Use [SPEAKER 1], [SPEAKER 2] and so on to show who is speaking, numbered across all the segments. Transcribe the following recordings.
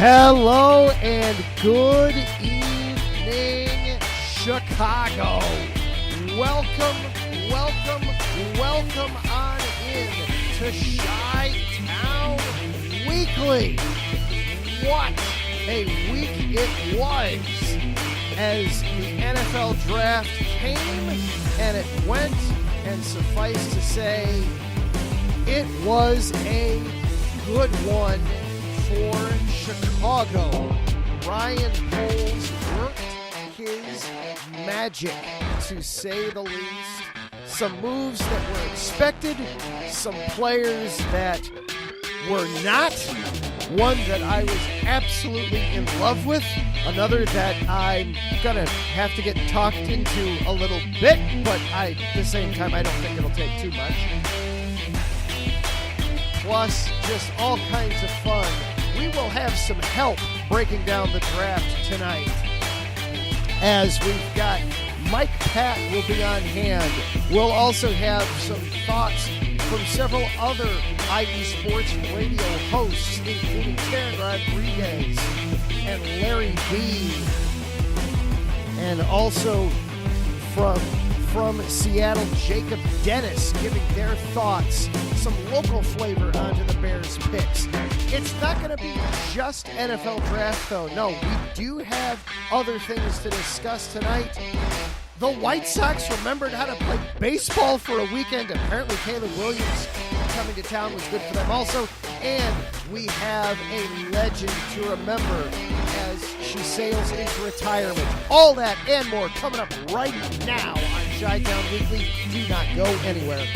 [SPEAKER 1] Hello and good evening, Chicago. Welcome on in to Chi-Town Weekly. What a week it was as the NFL draft came and it went, and suffice to say, it was a good one for Chicago. Ryan Poles worked his magic, to say the least. Some moves that were expected, some players that were not. One that I was absolutely in love with, another that I'm going to have to get talked into a little bit, but at the same time, I don't think it'll take too much. Plus, just all kinds of fun. We will have some help breaking down the draft tonight, as we've got Mike Patt will be on hand. We'll also have some thoughts from several other IE Sports radio hosts, including Karen Rodriguez and Larry B. And also from Seattle, Jacob Dennis giving their thoughts, some local flavor onto the Bears picks. It's not going to be just NFL draft, though. No, we do have other things to discuss tonight. The White Sox remembered how to play baseball for a weekend. Apparently, Caleb Williams coming to town was good for them also. And we have a legend to remember as she sails into retirement. All that and more coming up right now on Chi-Town Weekly. Do not go anywhere.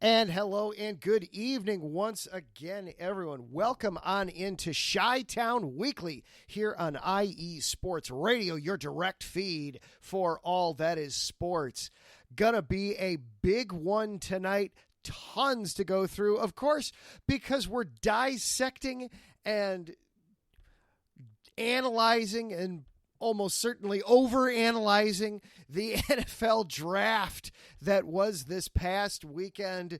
[SPEAKER 1] And hello and good evening once again, everyone. Welcome on into Chi-Town Weekly here on IE Sports Radio, your direct feed for all that is sports. Gonna be a big one tonight. Tons to go through, of course, because we're dissecting and analyzing and almost certainly over-analyzing the NFL draft that was this past weekend.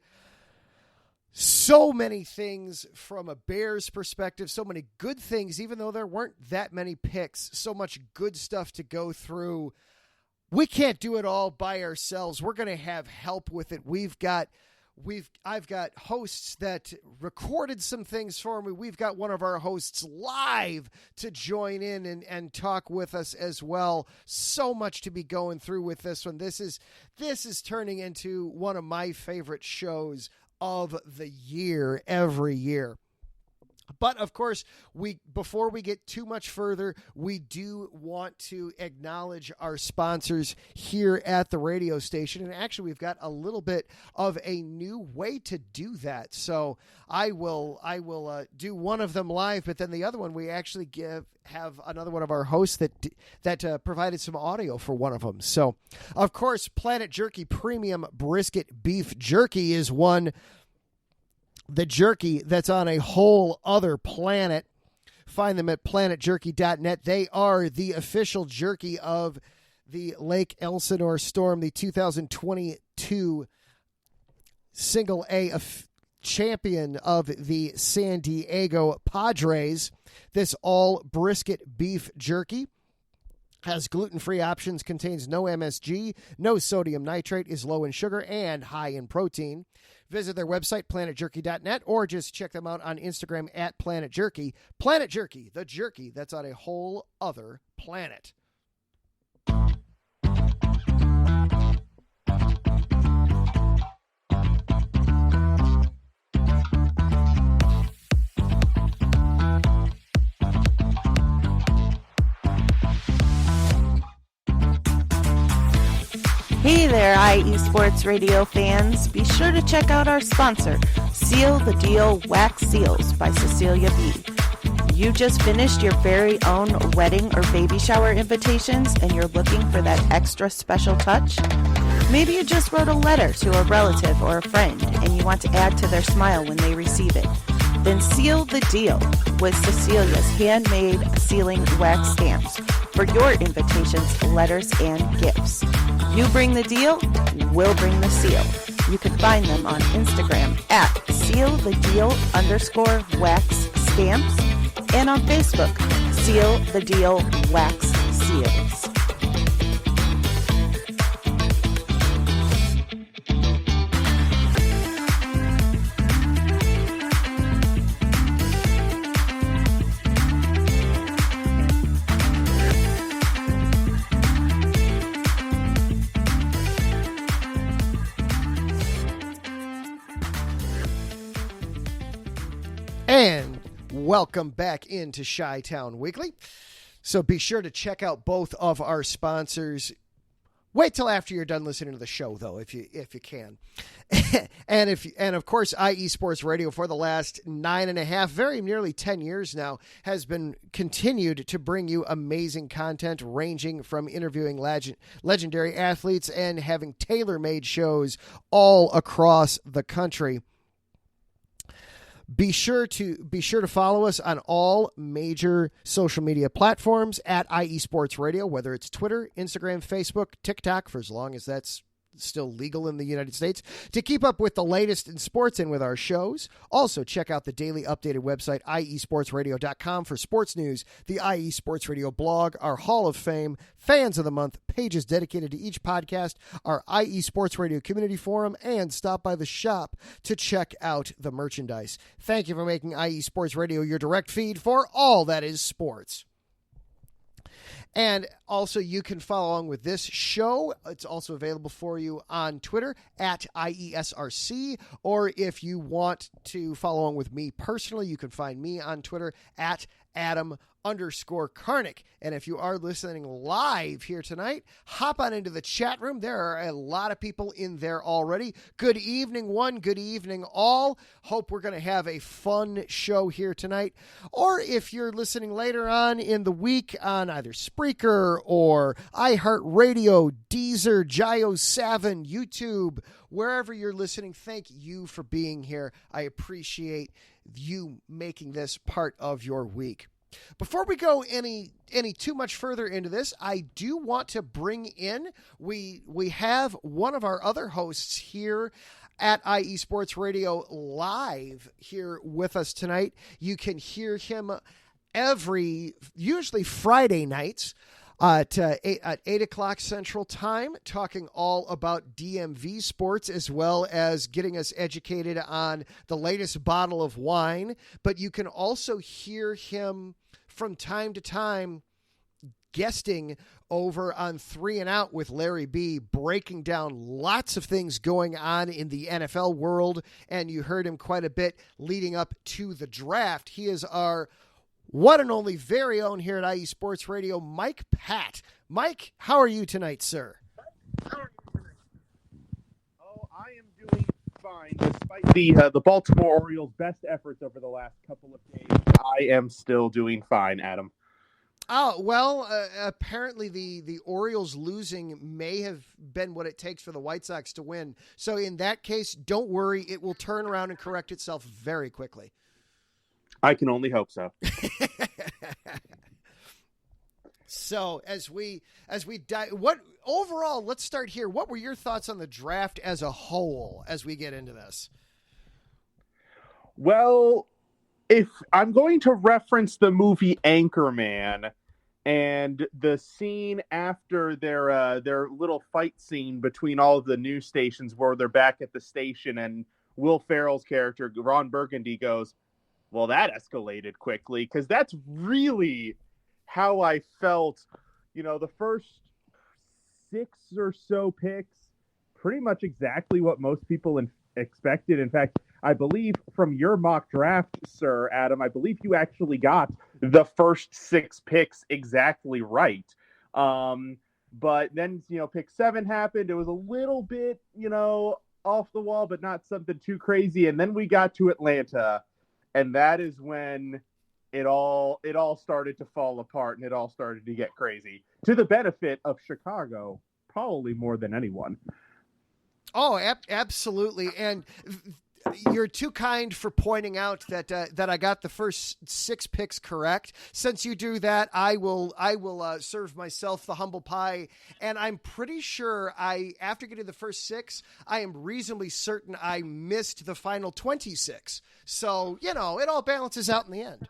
[SPEAKER 1] So many things from a Bears perspective, so many good things, even though there weren't that many picks, so much good stuff to go through. We can't do it all by ourselves. We're going to have help with it. I've got hosts that recorded some things for me. We've got one of our hosts live to join in and talk with us as well. So much to be going through with this one. This is turning into one of my favorite shows of the year, every year. But, of course, before we get too much further, we do want to acknowledge our sponsors here at the radio station. And actually, we've got a little bit of a new way to do that. So I will do one of them live, but then the other one we actually have another one of our hosts that provided some audio for one of them. So, of course, Planet Jerky Premium Brisket Beef Jerky is one. The jerky that's on a whole other planet. Find them at planetjerky.net. They are the official jerky of the Lake Elsinore Storm, the 2022 Single A champion of the San Diego Padres. This all brisket beef jerky has gluten-free options, contains no MSG, no sodium nitrate, is low in sugar, and high in protein. Visit their website, planetjerky.net, or just check them out on Instagram at Planet Jerky. Planet Jerky, the jerky that's on a whole other planet.
[SPEAKER 2] Hey there, IE Sports Radio fans. Be sure to check out our sponsor, Seal the Deal Wax Seals by Cecilia B. You just finished your very own wedding or baby shower invitations and you're looking for that extra special touch? Maybe you just wrote a letter to a relative or a friend and you want to add to their smile when they receive it. Then seal the deal with Cecilia's handmade sealing wax stamps for your invitations, letters, and gifts. You bring the deal, we'll bring the seal. You can find them on Instagram at sealthedeal_wax stamps and on Facebook, Seal the Deal Wax Seals.
[SPEAKER 1] And welcome back into Chi-Town Weekly. So be sure to check out both of our sponsors. Wait till after you're done listening to the show, though, if you can. and of course, IE Sports Radio for the last 9.5, very nearly 10 years now, has been continued to bring you amazing content ranging from interviewing legendary athletes and having tailor-made shows all across the country. Be sure to follow us on all major social media platforms at IE Sports Radio, whether it's Twitter, Instagram, Facebook, TikTok, for as long as that's still legal in the United States, to keep up with the latest in sports and with our shows. Also, check out the daily updated website, iesportsradio.com, for sports news, the IE Sports Radio blog, our Hall of Fame, Fans of the Month, pages dedicated to each podcast, our IE Sports Radio community forum, and stop by the shop to check out the merchandise. Thank you for making IE Sports Radio your direct feed for all that is sports. And also, you can follow along with this show. It's also available for you on Twitter at IESRC. Or if you want to follow along with me personally, you can find me on Twitter at Adam_Karnick. And if you are listening live here tonight, hop on into the chat room. There are a lot of people in there already. Good evening, one. Good evening, all. Hope we're going to have a fun show here tonight. Or if you're listening later on in the week on either Spreaker or iHeartRadio, Deezer, JioSaavn, YouTube, wherever you're listening, thank you for being here. I appreciate you making this part of your week. Before we go any too much further into this, I do want to bring in, we have one of our other hosts here at IE Sports Radio live here with us tonight. You can hear him usually Friday nights at 8 o'clock Central Time, talking all about DMV sports, as well as getting us educated on the latest bottle of wine. But you can also hear him from time to time guesting over on 3 and Out with Larry B, breaking down lots of things going on in the NFL world. And you heard him quite a bit leading up to the draft. He is our one and only very own here at IE Sports Radio, Mike Patt. Mike, how are you tonight, sir?
[SPEAKER 3] Oh, I am doing fine. Despite the Baltimore Orioles' best efforts over the last couple of days, I am still doing fine, Adam.
[SPEAKER 1] Oh, well, apparently the Orioles losing may have been what it takes for the White Sox to win. So in that case, don't worry. It will turn around and correct itself very quickly.
[SPEAKER 3] I can only hope so.
[SPEAKER 1] So as we what overall, let's start here. What were your thoughts on the draft as a whole as we get into this?
[SPEAKER 3] Well, if I'm going to reference the movie Anchorman and the scene after their little fight scene between all of the news stations where they're back at the station and Will Ferrell's character, Ron Burgundy, goes, well, that escalated quickly, because that's really how I felt, the first 6 or so picks, pretty much exactly what most people expected. In fact, I believe from your mock draft, Sir Adam, I believe you actually got the first 6 picks exactly right. But then, pick 7 happened. It was a little bit, off the wall, but not something too crazy. And then we got to Atlanta. And that is when it all started to fall apart and it all started to get crazy, to the benefit of Chicago, probably more than anyone.
[SPEAKER 1] Oh, absolutely. And you're too kind for pointing out that I got the first 6 picks correct. Since you do that, I will serve myself the humble pie. And I'm pretty sure after getting the first 6, I am reasonably certain I missed the final 26. So, it all balances out in the end.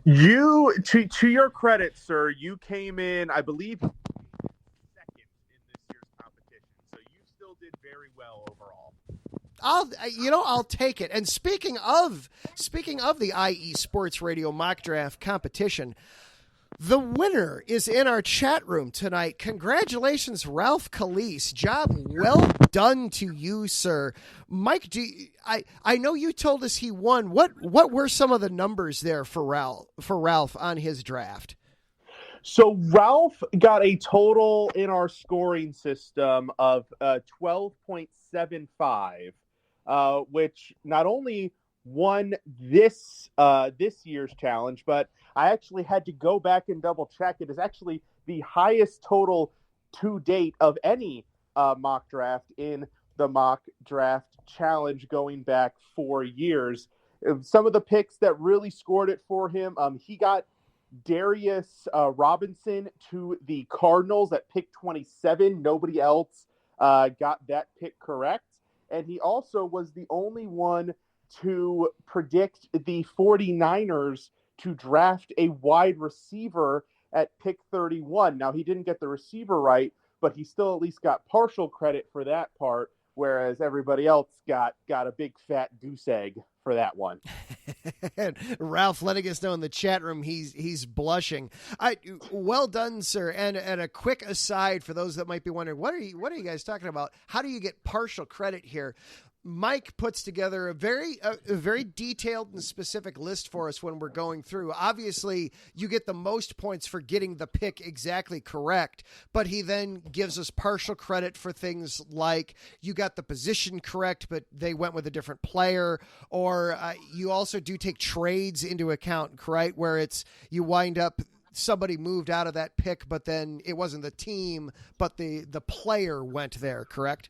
[SPEAKER 3] You, to your credit, sir, you came in, I believe, second in this year's competition. So you still did very well overall.
[SPEAKER 1] I'll take it. And speaking of the IE Sports Radio mock draft competition, the winner is in our chat room tonight. Congratulations, Ralph Calise. Job well done to you, sir. Mike, I know you told us he won. What were some of the numbers there for Ralph on his draft?
[SPEAKER 3] So Ralph got a total in our scoring system of 12.75, which not only won this year's challenge, but I actually had to go back and double check. It is actually the highest total to date of any mock draft in the mock draft challenge going back 4 years. Some of the picks that really scored it for him, he got Darius Robinson to the Cardinals at pick 27. Nobody else got that pick correct. And he also was the only one to predict the 49ers to draft a wide receiver at pick 31. Now, he didn't get the receiver right, but he still at least got partial credit for that part, whereas everybody else got a big fat goose egg for that one.
[SPEAKER 1] Ralph letting us know in the chat room he's blushing. Well done, sir. And a quick aside for those that might be wondering, what are you guys talking about? How do you get partial credit here? Mike puts together a very detailed and specific list for us when we're going through. Obviously, you get the most points for getting the pick exactly correct, but he then gives us partial credit for things like you got the position correct, but they went with a different player, or you also do take trades into account, right? Where you wind up somebody moved out of that pick, but then it wasn't the team, but the player went there, correct?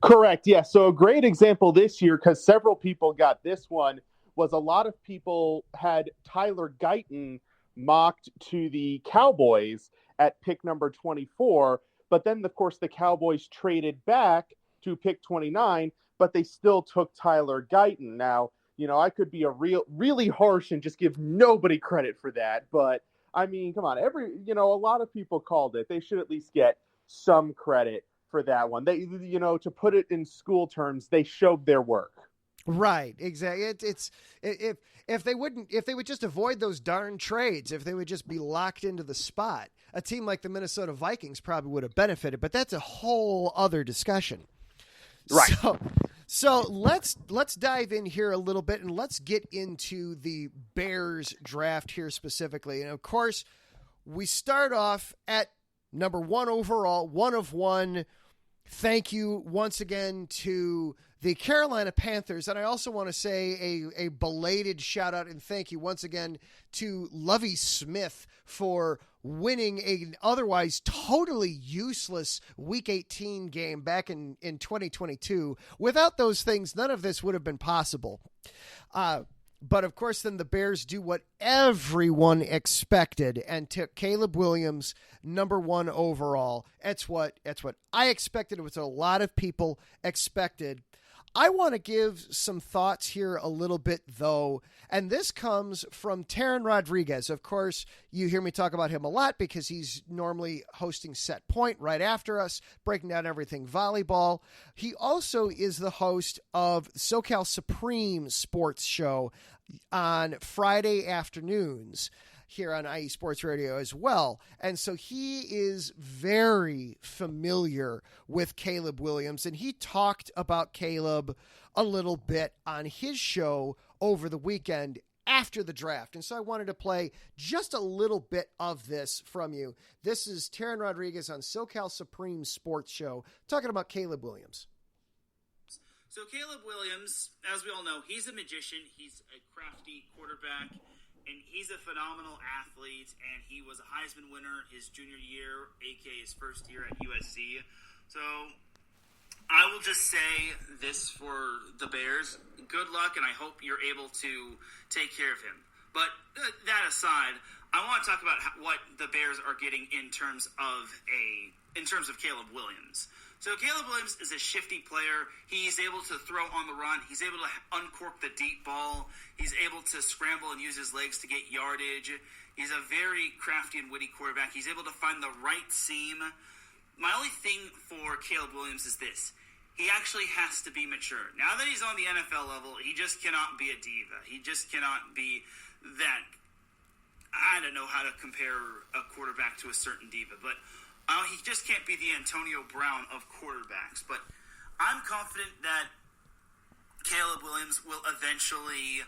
[SPEAKER 3] Correct. Yeah. So a great example this year, because several people got this one, was a lot of people had Tyler Guyton mocked to the Cowboys at pick number 24. But then, of course, the Cowboys traded back to pick 29, but they still took Tyler Guyton. Now, I could be really harsh and just give nobody credit for that. But I mean, come on, a lot of people called it. They should at least get some credit for that one. They, to put it in school terms, they showed their work.
[SPEAKER 1] Right, exactly. It's if they would just avoid those darn trades, if they would just be locked into the spot, a team like the Minnesota Vikings probably would have benefited. But that's a whole other discussion.
[SPEAKER 3] Right.
[SPEAKER 1] So let's dive in here a little bit and let's get into the Bears draft here specifically. And of course, we start off at number 1 overall, 1 of 1. Thank you once again to the Carolina Panthers. And I also want to say a belated shout out and thank you once again to Lovie Smith for winning an otherwise totally useless Week 18 game back in 2022. Without those things, none of this would have been possible. But, of course, then the Bears do what everyone expected and took Caleb Williams, number 1 overall. That's what I expected. It was a lot of people expected. I want to give some thoughts here a little bit, though, and this comes from Taron Rodriguez. Of course, you hear me talk about him a lot because he's normally hosting Set Point right after us, breaking down everything volleyball. He also is the host of SoCal Supreme Sports Show on Friday afternoons here on IE Sports Radio as well. And so he is very familiar with Caleb Williams, and he talked about Caleb a little bit on his show over the weekend after the draft. And so I wanted to play just a little bit of this from you. This is Taron Rodriguez on SoCal Supreme Sports Show talking about Caleb Williams.
[SPEAKER 4] So Caleb Williams, as we all know, he's a magician. He's a crafty quarterback. And he's a phenomenal athlete, and he was a Heisman winner his junior year, a.k.a. his first year at USC. So I will just say this for the Bears. Good luck, and I hope you're able to take care of him. But that aside, I want to talk about what the Bears are getting in terms of Caleb Williams. So Caleb Williams is a shifty player. He's able to throw on the run. He's able to uncork the deep ball. He's able to scramble and use his legs to get yardage. He's a very crafty and witty quarterback. He's able to find the right seam. My only thing for Caleb Williams is this. He actually has to be mature. Now that he's on the NFL level, he just cannot be a diva. He just cannot be that. I don't know how to compare a quarterback to a certain diva, but he just can't be the Antonio Brown of quarterbacks. But I'm confident that Caleb Williams will eventually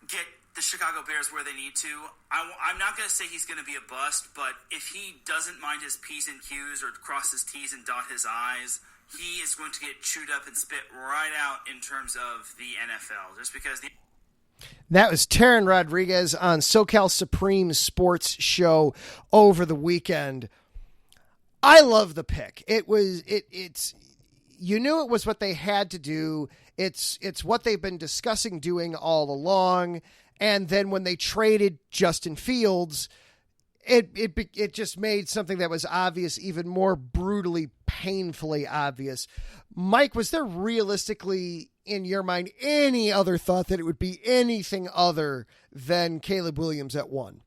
[SPEAKER 4] get the Chicago Bears where they need to. I'm not going to say he's going to be a bust, but if he doesn't mind his P's and Q's or cross his T's and dot his I's, he is going to get chewed up and spit right out in terms of the NFL. Just because
[SPEAKER 1] That was Taryn Rodriguez on SoCal Supreme Sports Show over the weekend. I love the pick. It's you knew it was what they had to do. It's what they've been discussing doing all along. And then when they traded Justin Fields, it just made something that was obvious even more brutally, painfully obvious. Mike, was there realistically, in your mind, any other thought that it would be anything other than Caleb Williams at 1?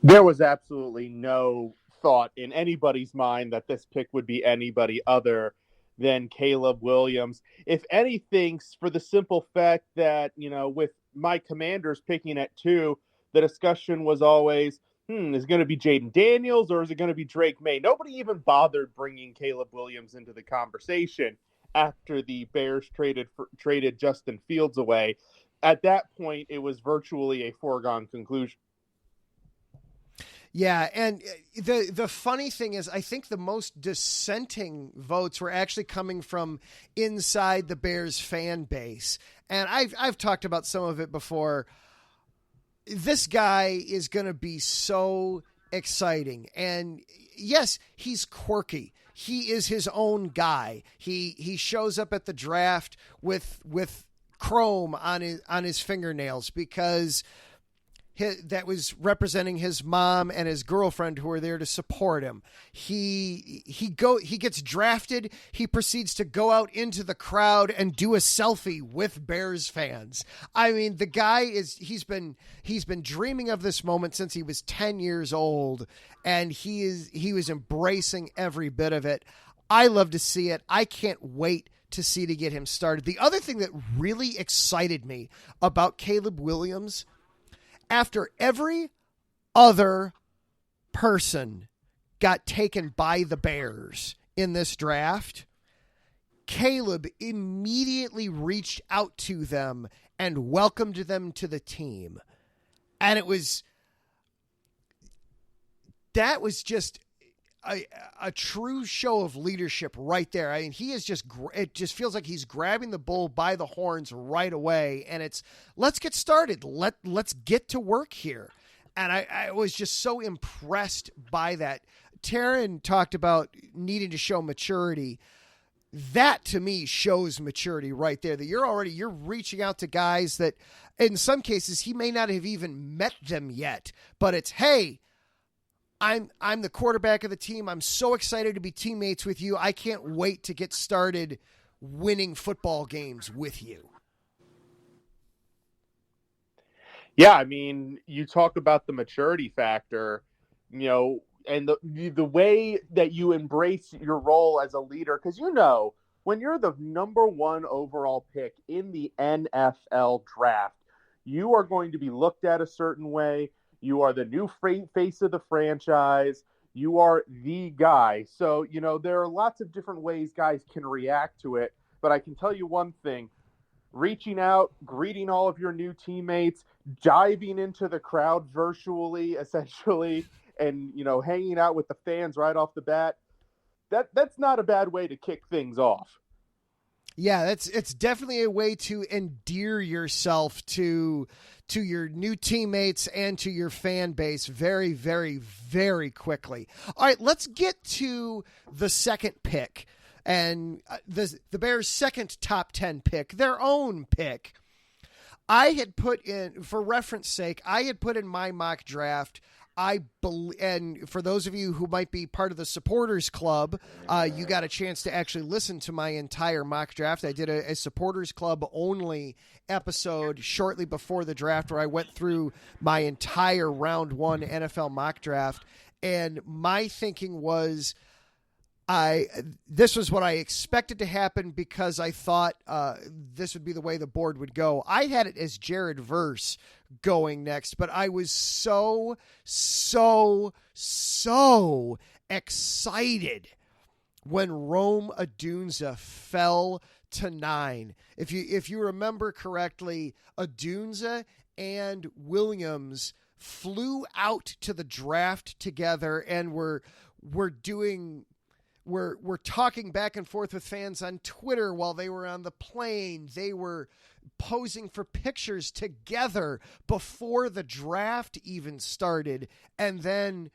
[SPEAKER 3] There was absolutely no thought in anybody's mind that this pick would be anybody other than Caleb Williams. If anything, for the simple fact that, with my Commanders picking at 2, the discussion was always, is it going to be Jaden Daniels or is it going to be Drake May? Nobody even bothered bringing Caleb Williams into the conversation after the Bears traded Justin Fields away. At that point, it was virtually a foregone conclusion.
[SPEAKER 1] Yeah, and the funny thing is, I think the most dissenting votes were actually coming from inside the Bears fan base. And I've talked about some of it before. This guy is going to be so exciting. And yes, he's quirky. He is his own guy. He shows up at the draft with chrome on his fingernails because that was representing his mom and his girlfriend who were there to support him. He gets drafted. He proceeds to go out into the crowd and do a selfie with Bears fans. I mean, the guy he's been dreaming of this moment since he was 10 years old, and he was embracing every bit of it. I love to see it. I can't wait to get him started. The other thing that really excited me about Caleb Williams, after every other person got taken by the Bears in this draft, Caleb immediately reached out to them and welcomed them to the team. And that was just a true show of leadership right there. I mean, it just feels like he's grabbing the bull by the horns right away. And it's, let's get started. Let's get to work here. And I was just so impressed by that. Taryn talked about needing to show maturity. That to me shows maturity right there, that you're reaching out to guys that in some cases he may not have even met them yet, but it's, hey, I'm the quarterback of the team. I'm so excited to be teammates with you. I can't wait to get started winning football games with you.
[SPEAKER 3] Yeah, I mean, you talk about the maturity factor, and the way that you embrace your role as a leader, because when you're the number 1 overall pick in the NFL draft, you are going to be looked at a certain way. You are the new face of the franchise. You are the guy. So, there are lots of different ways guys can react to it. But I can tell you one thing. Reaching out, greeting all of your new teammates, diving into the crowd virtually, essentially, and, hanging out with the fans right off the bat, that's not a bad way to kick things off.
[SPEAKER 1] Yeah, it's definitely a way to endear yourself to your new teammates and to your fan base very, very, very quickly. All right, let's get to the second pick, and the Bears' second top 10 pick, their own pick. I had put in, for reference sake, I had put in my mock draft. And for those of you who might be part of the supporters club, you got a chance to actually listen to my entire mock draft. I did a supporters club only episode shortly before the draft where I went through my entire round 1 NFL mock draft. And my thinking was, this was what I expected to happen because I thought this would be the way the board would go. I had it as Jared Verse going next, but I was so excited when Rome Odunze fell to 9. If you remember correctly, Odunze and Williams flew out to the draft together and we're talking back and forth with fans on Twitter while they were on the plane. They were posing for pictures together before the draft even started. And then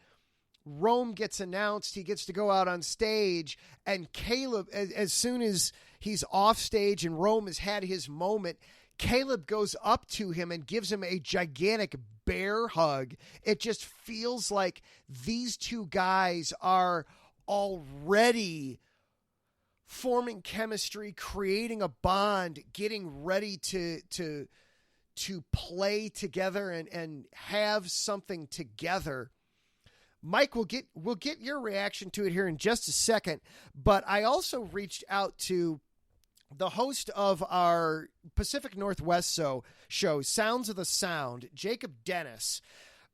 [SPEAKER 1] Rome gets announced. He gets to go out on stage. And Caleb, as soon as he's off stage and Rome has had his moment, Caleb goes up to him and gives him a gigantic bear hug. It just feels like these two guys are already forming chemistry, creating a bond, getting ready to play together and have something together. Mike, we'll get your reaction to it here in just a second, but I also reached out to the host of our Pacific Northwest show, Sounds of the Sound, Jacob Dennis.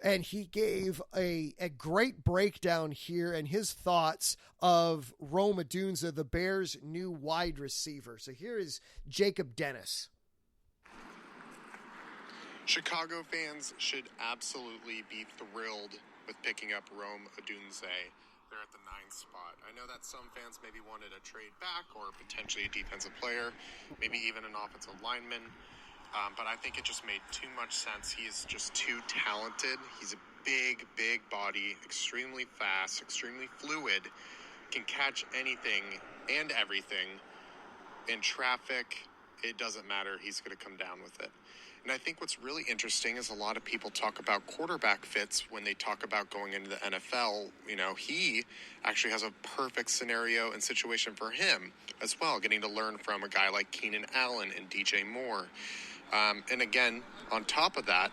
[SPEAKER 1] And he gave a great breakdown here and his thoughts of Rome Odunze, the Bears' new wide receiver. So here is Jacob Dennis.
[SPEAKER 5] Chicago fans should absolutely be thrilled with picking up Rome Odunze. They're at the 9th spot. I know that some fans maybe wanted a trade back or potentially a defensive player, maybe even an offensive lineman. But I think it just made too much sense. He is just too talented. He's a big body, extremely fast, extremely fluid, can catch anything and everything. In traffic, it doesn't matter. He's going to come down with it. And I think what's really interesting is a lot of people talk about quarterback fits when they talk about going into the NFL. You know, he actually has a perfect scenario and situation for him as well, getting to learn from a guy like Keenan Allen and DJ Moore. And again, on top of that,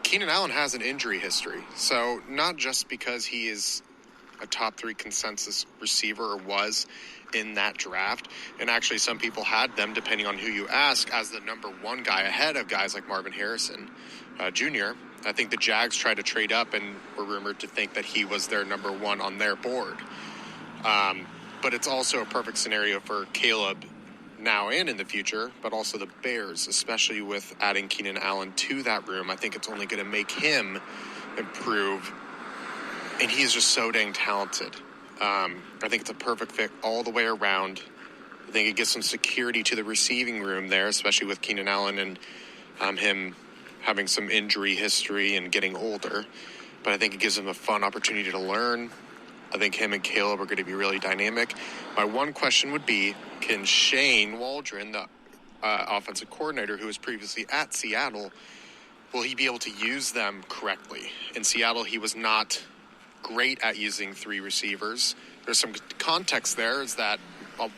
[SPEAKER 5] Keenan Allen has an injury history. So not just because he is a top 3 consensus receiver or was in that draft, and actually some people had them, depending on who you ask, as the number 1 guy ahead of guys like Marvin Harrison Jr. I think the Jags tried to trade up and were rumored to think that he was their number 1 on their board. But it's also a perfect scenario for Caleb now and in the future, but also the Bears, especially with adding Keenan Allen to that room. I think it's only going to make him improve, and he is just so dang talented. I think it's a perfect fit all the way around. I think it gives some security to the receiving room there, especially with Keenan Allen and him having some injury history and getting older. But I think it gives him a fun opportunity to learn. I think him and Caleb are going to be really dynamic. My one question would be, can Shane Waldron, the offensive coordinator who was previously at Seattle, will he be able to use them correctly? In Seattle, he was not great at using 3 receivers. There's some context there is that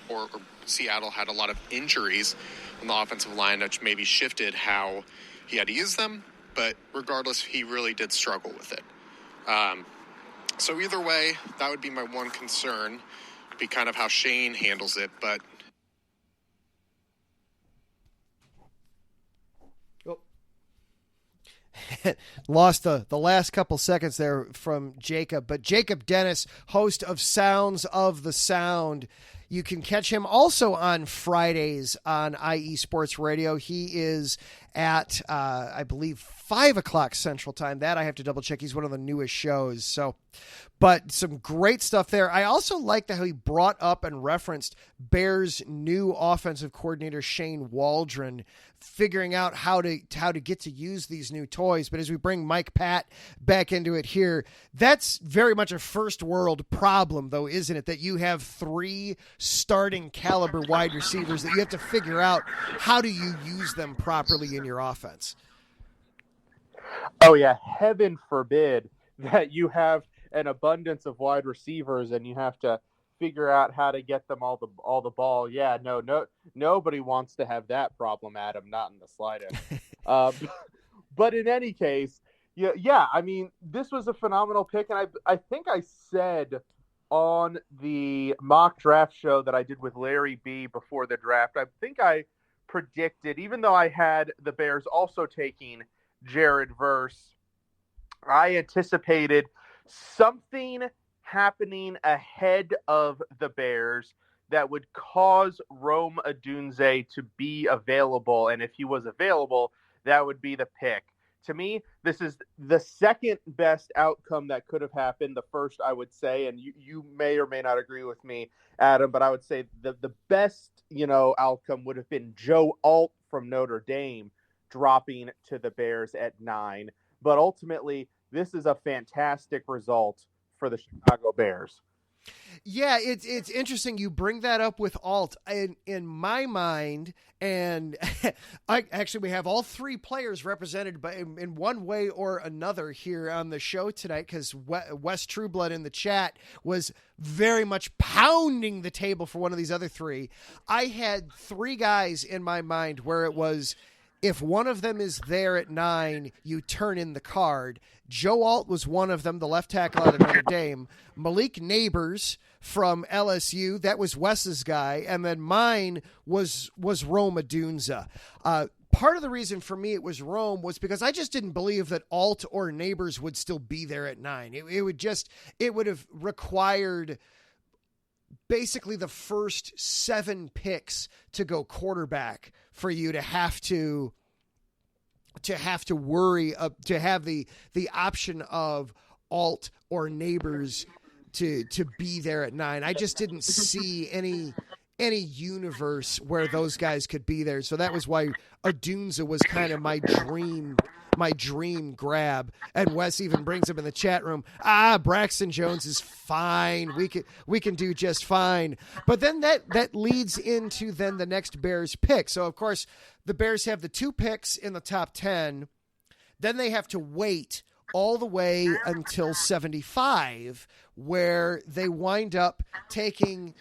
[SPEAKER 5] or Seattle had a lot of injuries on the offensive line, which maybe shifted how he had to use them. But regardless, he really did struggle with it. So either way, that would be my one concern, be kind of how Shane handles it. But
[SPEAKER 1] lost the last couple seconds there from Jacob. But Jacob Dennis, host of Sounds of the Sound. You can catch him also on Fridays on IE Sports Radio. He is at, I believe, 5 o'clock Central Time. That I have to double check. He's one of the newest shows. So, but some great stuff there. I also liked how he brought up and referenced Bears' new offensive coordinator, Shane Waldron, figuring out how to get to use these new toys. But as we bring Mike Patt back into it here, that's very much a first world problem, though, isn't it? That you have 3 starting caliber wide receivers that you have to figure out how do you use them properly in your offense.
[SPEAKER 3] Oh yeah, heaven forbid that you have an abundance of wide receivers and you have to figure out how to get them all the ball. Yeah, no, nobody wants to have that problem, Adam. Not in the slightest. But in any case, yeah. I mean, this was a phenomenal pick, and I think I said on the mock draft show that I did with Larry B before the draft, I think I predicted, even though I had the Bears also taking Jared Verse, I anticipated something happening ahead of the Bears that would cause Rome Odunze to be available. And if he was available, that would be the pick. To me, this is the second best outcome that could have happened. The first, I would say, and you may or may not agree with me, Adam, but I would say the best, outcome would have been Joe Alt from Notre Dame dropping to the Bears at 9. But ultimately, this is a fantastic result for the Chicago Bears.
[SPEAKER 1] Yeah, it's interesting you bring that up with Alt. In my mind, and we have all 3 players represented in one way or another here on the show tonight, because Wes Trueblood in the chat was very much pounding the table for one of these other 3. I had 3 guys in my mind where it was, if one of them is there at 9, you turn in the card. Joe Alt was one of them, the left tackle out of Notre Dame. Malik Neighbors from LSU, that was Wes's guy. And then mine was Rome Odunze. Part of the reason for me it was Rome was because I just didn't believe that Alt or Neighbors would still be there at 9. It would have required basically the first 7 picks to go quarterback for you to have to worry, to have the option of Alt or Neighbors to be there at 9. I just didn't see any universe where those guys could be there. So that was why Odunze was kind of my dream grab. And Wes even brings him in the chat room. Braxton Jones is fine. We can do just fine. But then that leads into then the next Bears pick. So of course the Bears have the 2 picks in the top 10. Then they have to wait all the way until 75, where they wind up taking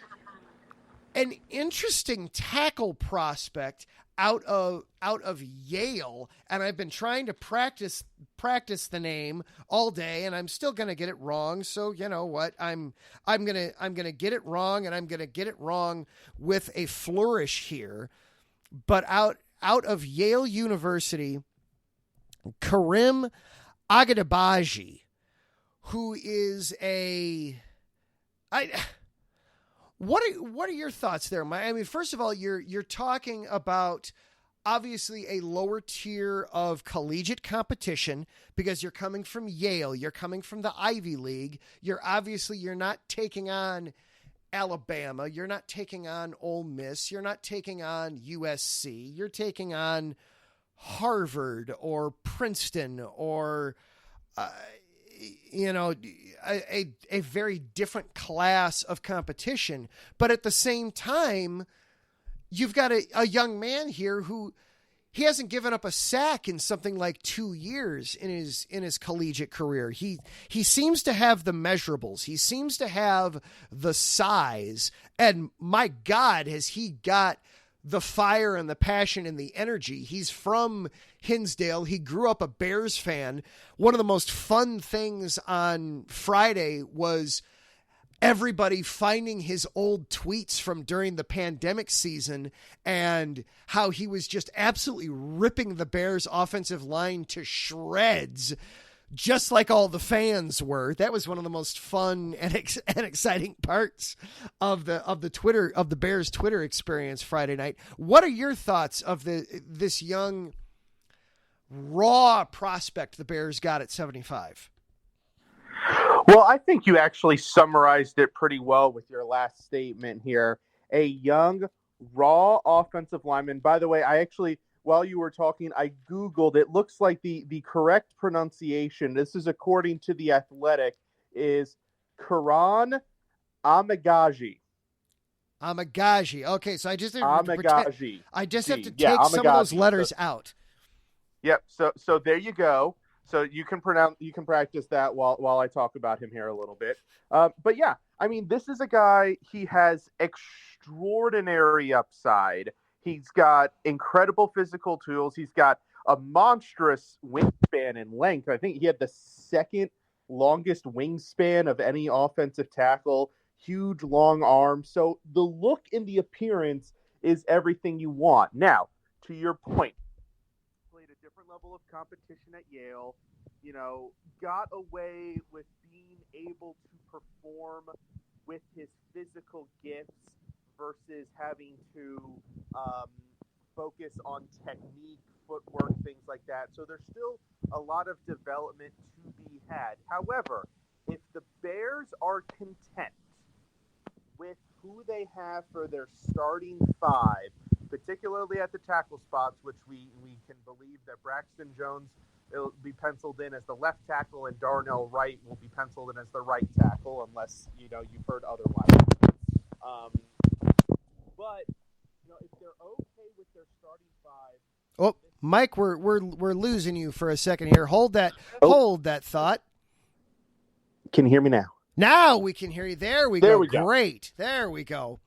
[SPEAKER 1] an interesting tackle prospect out of Yale, and I've been trying to practice the name all day, and I'm still gonna get it wrong. So you know what? I'm gonna get it wrong, and I'm gonna get it wrong with a flourish here. But out of Yale University, Karim Agadabaji, who is What are your thoughts there, Mike? I mean, first of all, you're talking about obviously a lower tier of collegiate competition because you're coming from Yale, you're coming from the Ivy League. You're not taking on Alabama, you're not taking on Ole Miss, you're not taking on USC, you're taking on Harvard or Princeton or a very different class of competition. But at the same time, you've got a young man here who he hasn't given up a sack in something like 2 years in his collegiate career. He seems to have the measurables. He seems to have the size. And my God, has he got the fire and the passion and the energy. He's from Hinsdale. He grew up a Bears fan. One of the most fun things on Friday was everybody finding his old tweets from during the pandemic season and how he was just absolutely ripping the Bears offensive line to shreds, just like all the fans were. That was one of the most fun and exciting parts of the Bears Twitter experience Friday night. What are your thoughts of this young raw prospect the Bears got at 75?
[SPEAKER 3] Well, I think you actually summarized it pretty well with your last statement here. A young, raw offensive lineman. By the way, I actually, while you were talking, I Googled. It looks like the correct pronunciation, this is according to The Athletic, is Karan Amagaji.
[SPEAKER 1] Amagaji. Okay, so I just have to
[SPEAKER 3] Amagaji.
[SPEAKER 1] I just have to take some of those letters out.
[SPEAKER 3] Yep. So there you go. So you can practice that while I talk about him here a little bit. But yeah, I mean, this is a guy, he has extraordinary upside. He's got incredible physical tools. He's got a monstrous wingspan and length. I think he had the second longest wingspan of any offensive tackle. Huge long arms. So the look and the appearance is everything you want. Now, to your point, played a different level of competition at Yale, got away with being able to perform with his physical gifts versus having to focus on technique, footwork, things like that. So there's still a lot of development to be had. However, if the Bears are content with who they have for their starting five, particularly at the tackle spots, which we can believe that Braxton Jones will be penciled in as the left tackle and Darnell Wright will be penciled in as the right tackle, unless you've heard otherwise. But if they're okay with their starting five.
[SPEAKER 1] Oh, Mike, we're losing you for a second here. Hold that thought.
[SPEAKER 3] Can you hear me now?
[SPEAKER 1] Now we can hear you. There we go. Great. There we go.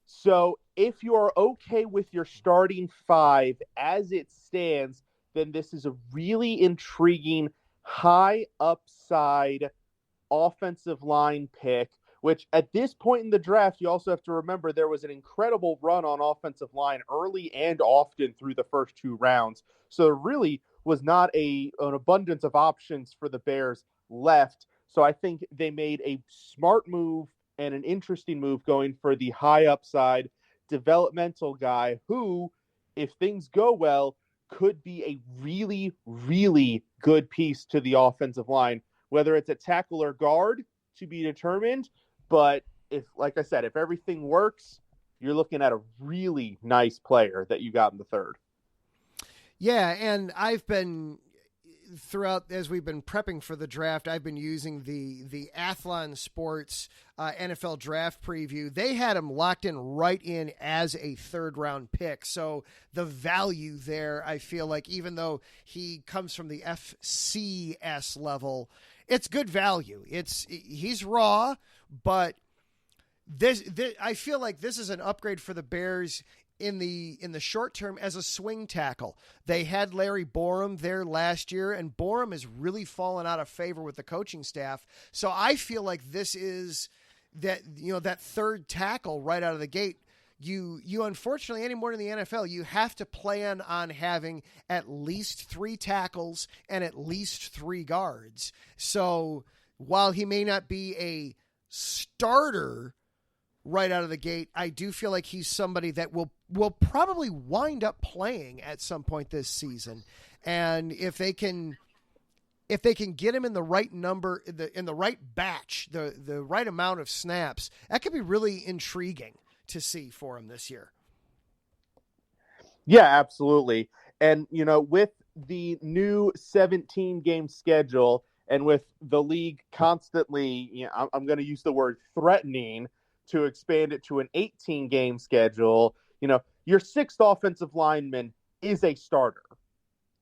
[SPEAKER 3] So if you are okay with your starting five as it stands, then this is a really intriguing, high upside offensive line pick, which at this point in the draft, you also have to remember there was an incredible run on offensive line early and often through the first two rounds. So there really was not an abundance of options for the Bears left. So I think they made a smart move and an interesting move going for the high upside developmental guy who, if things go well, could be a really, really good piece to the offensive line, whether it's a tackle or guard to be determined. But if everything works, you're looking at a really nice player that you got in the third.
[SPEAKER 1] Yeah, and I've been throughout, as we've been prepping for the draft, I've been using the Athlon Sports NFL draft preview. They had him locked in as a third round pick. So the value there, I feel like, even though he comes from the FCS level, it's good value. He's raw, but this I feel like this is an upgrade for the Bears in the short term as a swing tackle. They had Larry Borum there last year, and Borum has really fallen out of favor with the coaching staff. So I feel like this is that third tackle right out of the gate. You unfortunately, anymore in the NFL, you have to plan on having at least 3 tackles and at least 3 guards. So while he may not be a starter right out of the gate, I do feel like he's somebody that will probably wind up playing at some point this season. And if they can get him in the right number, in the right batch, the right amount of snaps, that could be really intriguing to see for him this year.
[SPEAKER 3] Yeah, absolutely. And, with the new 17-game schedule and with the league constantly, I'm going to use the word threatening to expand it to an 18-game schedule, your 6th offensive lineman is a starter.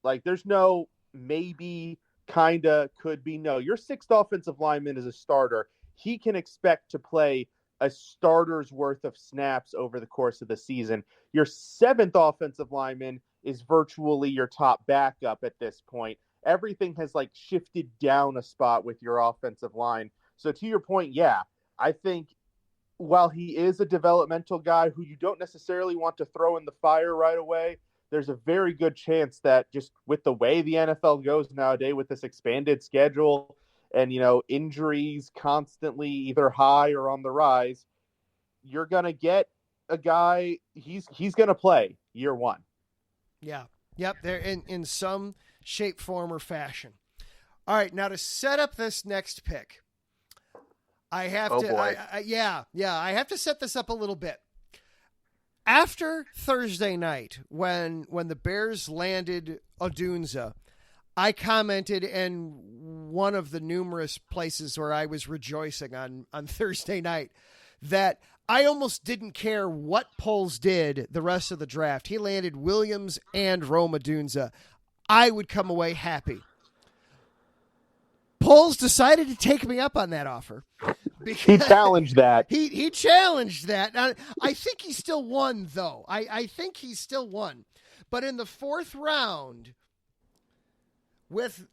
[SPEAKER 3] Like, there's no maybe, kinda, could be. No, your 6th offensive lineman is a starter. He can expect to play a starter's worth of snaps over the course of the season. Your 7th offensive lineman is virtually your top backup at this point. Everything has shifted down a spot with your offensive line. So to your point, yeah, I think while he is a developmental guy who you don't necessarily want to throw in the fire right away, there's a very good chance that just with the way the NFL goes nowadays with this expanded schedule and, injuries constantly either high or on the rise, you're going to get a guy, he's going to play year one.
[SPEAKER 1] Yeah. Yep, they're in some shape, form, or fashion. All right, now to set up this next pick, I have
[SPEAKER 3] Oh,
[SPEAKER 1] to,
[SPEAKER 3] boy.
[SPEAKER 1] I have to set this up a little bit. After Thursday night, when the Bears landed Odunze, I commented in one of the numerous places where I was rejoicing on Thursday night that I almost didn't care what Poles did the rest of the draft. He landed Williams and Rome Odunze. I would come away happy. Poles decided to take me up on that offer.
[SPEAKER 3] He challenged that.
[SPEAKER 1] He challenged that. I think he still won, though. I think he still won. But in the fourth round, with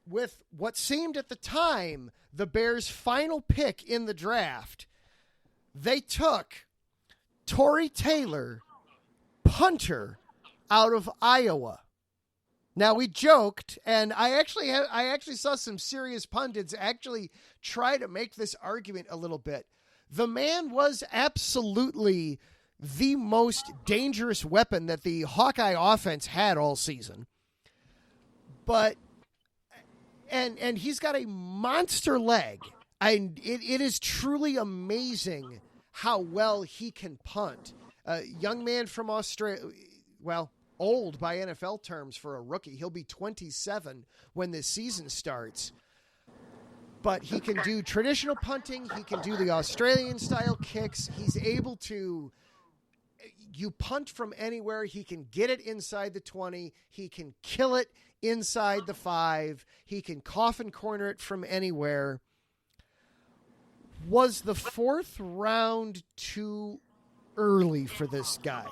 [SPEAKER 1] what seemed at the time the Bears' final pick in the draft, they took Torrey Taylor, punter, out of Iowa. Now, we joked, and I actually saw some serious pundits actually try to make this argument a little bit. The man was absolutely the most dangerous weapon that the Hawkeye offense had all season. But and he's got a monster leg. And it is truly amazing how well he can punt. A young man from Australia, well, old by NFL terms for a rookie. He'll be 27 when this season starts. But he can do traditional punting. He can do the Australian-style kicks. He's able to, you punt from anywhere. He can get it inside the 20. He can kill it inside the 5. He can coffin corner it from anywhere. Was the fourth round too early for this guy?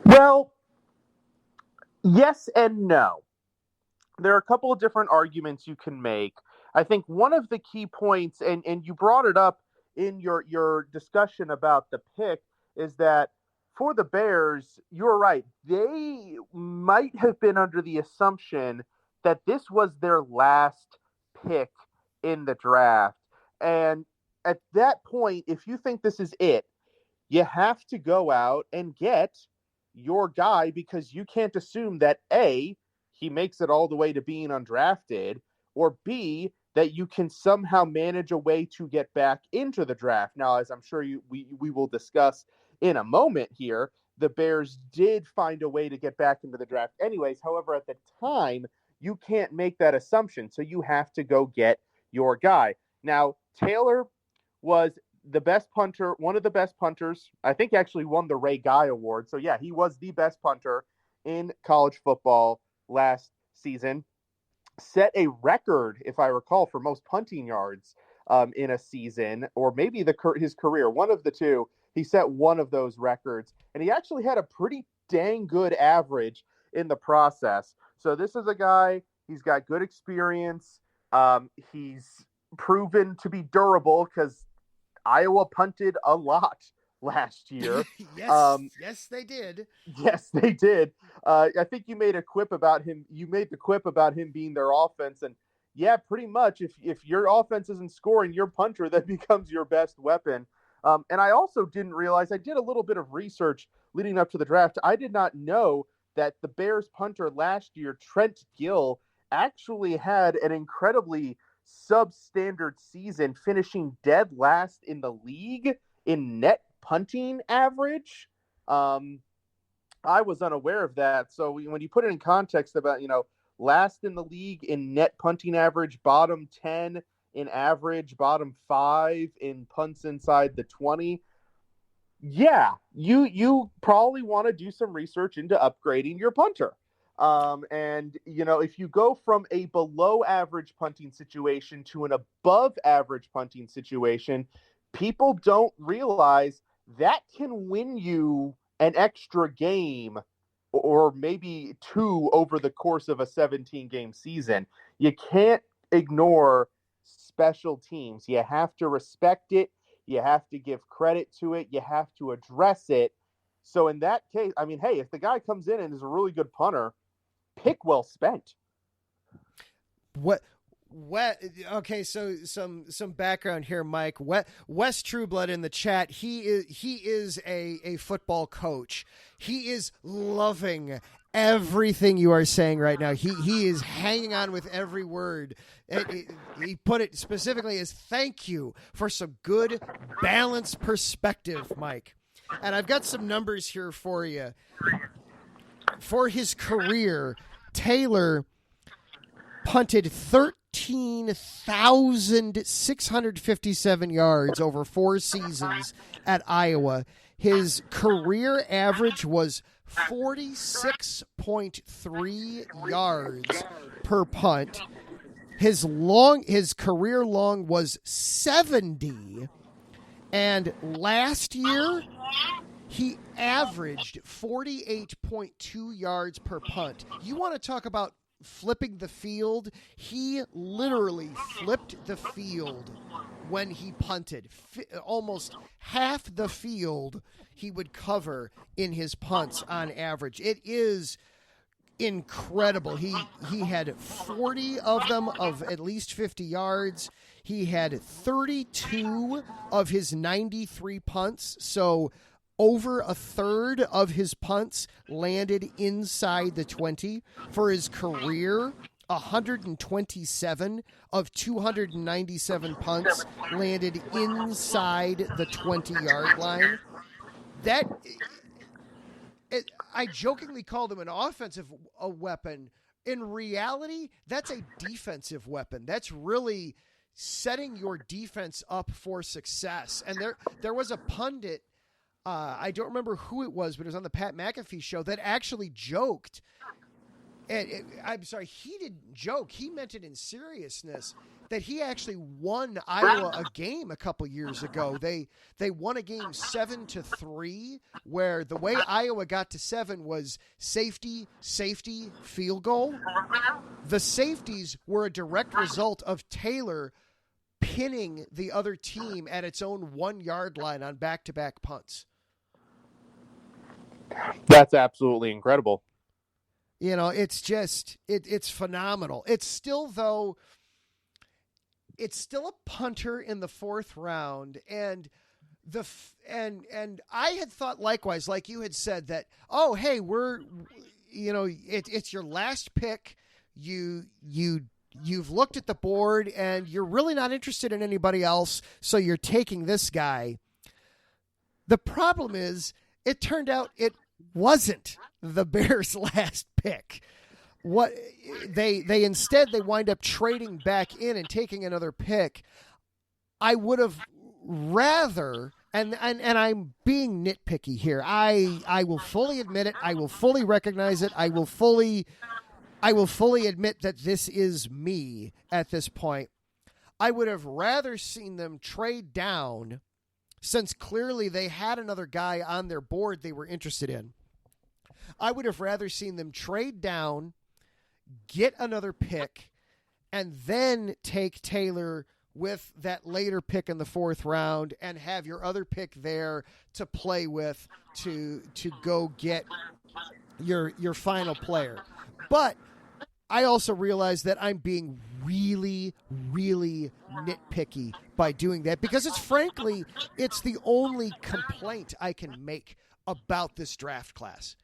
[SPEAKER 3] Well, yes and no. There are a couple of different arguments you can make. I think one of the key points, and you brought it up in your discussion about the pick, is that for the Bears, you're right. They might have been under the assumption that this was their last pick in the draft. And at that point, if you think this is it, you have to go out and get your guy, because you can't assume that A, he makes it all the way to being undrafted, or B, that you can somehow manage a way to get back into the draft. Now, as I'm sure we will discuss in a moment here, the Bears did find a way to get back into the draft anyways. However, at the time, you can't make that assumption. So you have to go get your guy. Now, Taylor was the best punter, one of the best punters. I think actually won the Ray Guy Award. So yeah, he was the best punter in college football last season. Set a record, if I recall, for most punting yards in a season, or maybe his career, one of the two. He set one of those records, and he actually had a pretty dang good average in the process. So this is a guy, he's got good experience. He's proven to be durable because Iowa punted a lot last year.
[SPEAKER 1] Yes, they did.
[SPEAKER 3] Yes, they did. I think you made a quip about him. You made the quip about him being their offense. And yeah, pretty much if your offense isn't scoring, your punter that becomes your best weapon. And I also didn't realize, I did a little bit of research leading up to the draft. I did not know that the Bears punter last year, Trent Gill, actually had an incredibly substandard season, finishing dead last in the league in net punting average. I was unaware of that. So when you put it in context about, last in the league in net punting average, bottom 10 in average, bottom 5 in punts inside the 20. Yeah, you probably want to do some research into upgrading your punter. And if you go from a below average punting situation to an above average punting situation, people don't realize that can win you an extra game or maybe 2 over the course of a 17-game season. You can't ignore special teams. You have to respect it. You have to give credit to it. You have to address it. So in that case, hey, if the guy comes in and is a really good punter, pick well spent.
[SPEAKER 1] Okay, so some background here, Mike. Wes Trueblood in the chat. He is a football coach. He is loving everything you are saying right now. He is hanging on with every word. He put it specifically as thank you for some good, balanced perspective, Mike. And I've got some numbers here for you. For his career, Taylor punted 13,657 yards over 4 seasons at Iowa. His career average was 46.3 yards per punt. His career long was 70. And last year, he averaged 48.2 yards per punt. You want to talk about flipping the field? He literally flipped the field when he punted. Almost half the field he would cover in his punts on average. It is incredible. He had 40 of them of at least 50 yards. He had 32 of his 93 punts, so over a third of his punts landed inside the 20. For his career, 127 of 297 punts landed inside the 20-yard line. I jokingly called him an offensive weapon. In reality, that's a defensive weapon. That's really setting your defense up for success. And there was a pundit, I don't remember who it was, but it was on the Pat McAfee show, that actually joked. And I'm sorry, he didn't joke. He meant it in seriousness, that he actually won Iowa a game a couple years ago. They won a game 7-3, where the way Iowa got to 7 was safety, field goal. The safeties were a direct result of Taylor pinning the other team at its own 1-yard line on back-to-back punts.
[SPEAKER 3] That's absolutely incredible.
[SPEAKER 1] You know, it's just it's phenomenal. It's still a punter in the 4th round, and I had thought likewise, like you had said, that hey, it's your last pick. You've looked at the board and you're really not interested in anybody else, so you're taking this guy. The problem is, it turned out it wasn't the Bears' last pick. What they wind up trading back in and taking another pick. I would have rather, and I'm being nitpicky here. I will fully admit it. I will fully recognize it. I will fully admit that this is me at this point. I would have rather seen them trade down, since clearly they had another guy on their board they were interested in. I would have rather seen them trade down, get another pick, and then take Taylor with that later pick in the 4th round and have your other pick there to play with to go get your final player. But I also realize that I'm being really, really nitpicky by doing that, because it's the only complaint I can make about this draft class.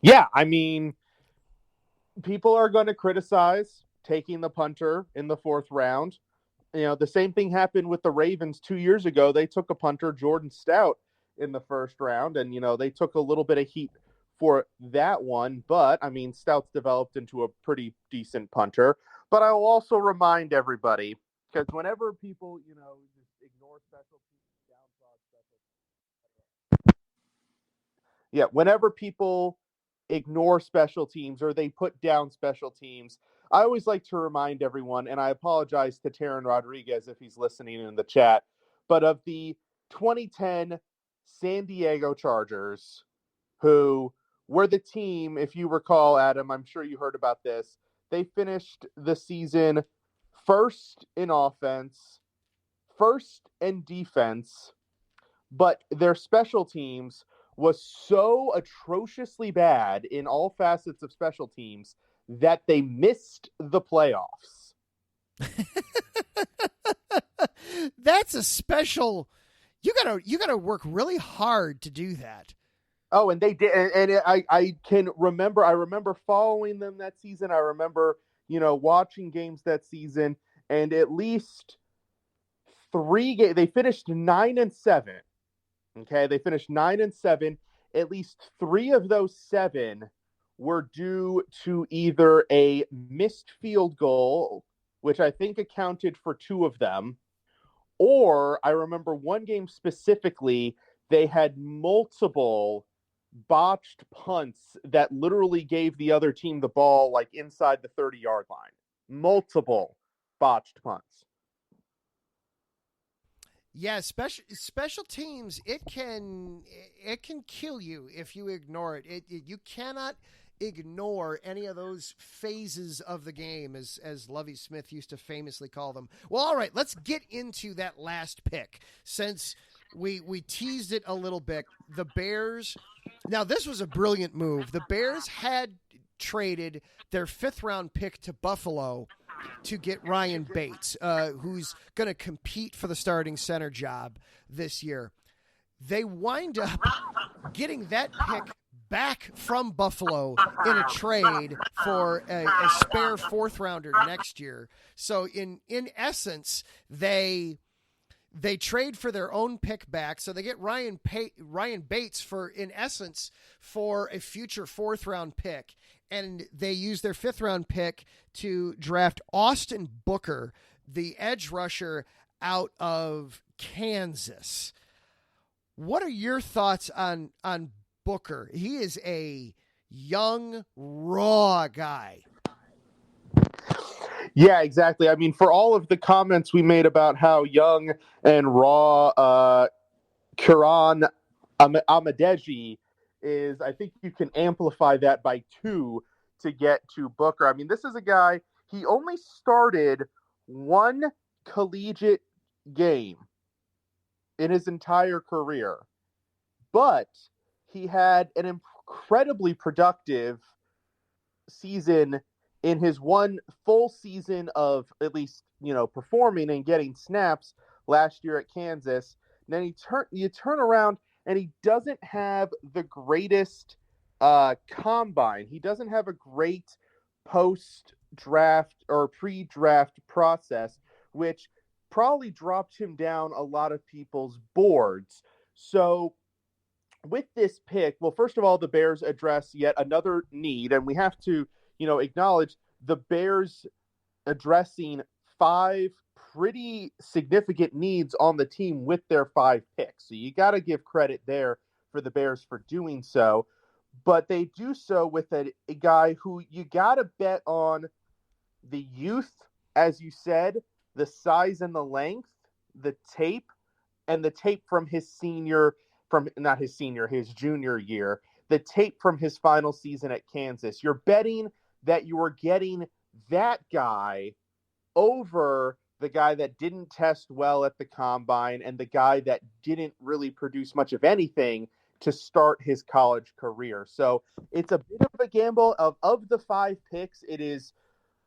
[SPEAKER 3] Yeah, I mean, people are going to criticize taking the punter in the 4th round. You know, the same thing happened with the Ravens 2 years ago. They took a punter, Jordan Stout, in the 1st round, and, they took a little bit of heat for that one. But, I mean, Stout's developed into a pretty decent punter. But I will also remind everybody, because whenever people, just ignore special teams, downplod special teams. Yeah, whenever people ignore special teams or they put down special teams, I always like to remind everyone, and I apologize to Taryn Rodriguez if he's listening in the chat, but of the 2010 San Diego Chargers, who were the team, if you recall, Adam, I'm sure you heard about this, they finished the season 1st in offense, 1st in defense, but their special teams was so atrociously bad in all facets of special teams that they missed the playoffs.
[SPEAKER 1] That's a special. You gotta work really hard to do that.
[SPEAKER 3] Oh, and they did, and I can remember. I remember following them that season. I remember, watching games that season, and at least 3 games. They finished 9-7. Okay, they finished 9-7. At least 3 of those 7 were due to either a missed field goal, which I think accounted for 2 of them, or I remember one game specifically, they had multiple botched punts that literally gave the other team the ball like inside the 30-yard line. Multiple botched punts.
[SPEAKER 1] Yeah, special teams, it can kill you if you ignore it. You cannot ignore any of those phases of the game, as Lovie Smith used to famously call them. Well, all right, let's get into that last pick. Since we teased it a little bit, the Bears. Now, this was a brilliant move. The Bears had traded their 5th-round pick to Buffalo to get Ryan Bates, who's going to compete for the starting center job this year. They wind up getting that pick back from Buffalo in a trade for a spare 4th-rounder next year. So in essence, they trade for their own pick back, so they get Ryan Bates for a future 4th-round pick, and they use their 5th-round pick to draft Austin Booker, the edge rusher out of Kansas. What are your thoughts on Booker? He is a young, raw guy.
[SPEAKER 3] Yeah, exactly. I mean, for all of the comments we made about how young and raw Kuran Amadeji is, I think you can amplify that by 2 to get to Booker. I mean, this is a guy, he only started 1 collegiate game in his entire career, but he had an incredibly productive season in his 1 full season of at least, performing and getting snaps last year at Kansas. And then you turn around and he doesn't have the greatest combine. He doesn't have a great post-draft or pre-draft process, which probably dropped him down a lot of people's boards. So with this pick, well, first of all, the Bears address yet another need, and we have to, acknowledge the Bears addressing 5 pretty significant needs on the team with their 5 picks. So you got to give credit there for the Bears for doing so. But they do so with a guy who you got to bet on the youth, as you said, the size and the length, the tape, and the tape from his junior year, the tape from his final season at Kansas. You're betting that you are getting that guy over the guy that didn't test well at the combine and the guy that didn't really produce much of anything to start his college career. So it's a bit of a gamble. Of the 5 picks, it is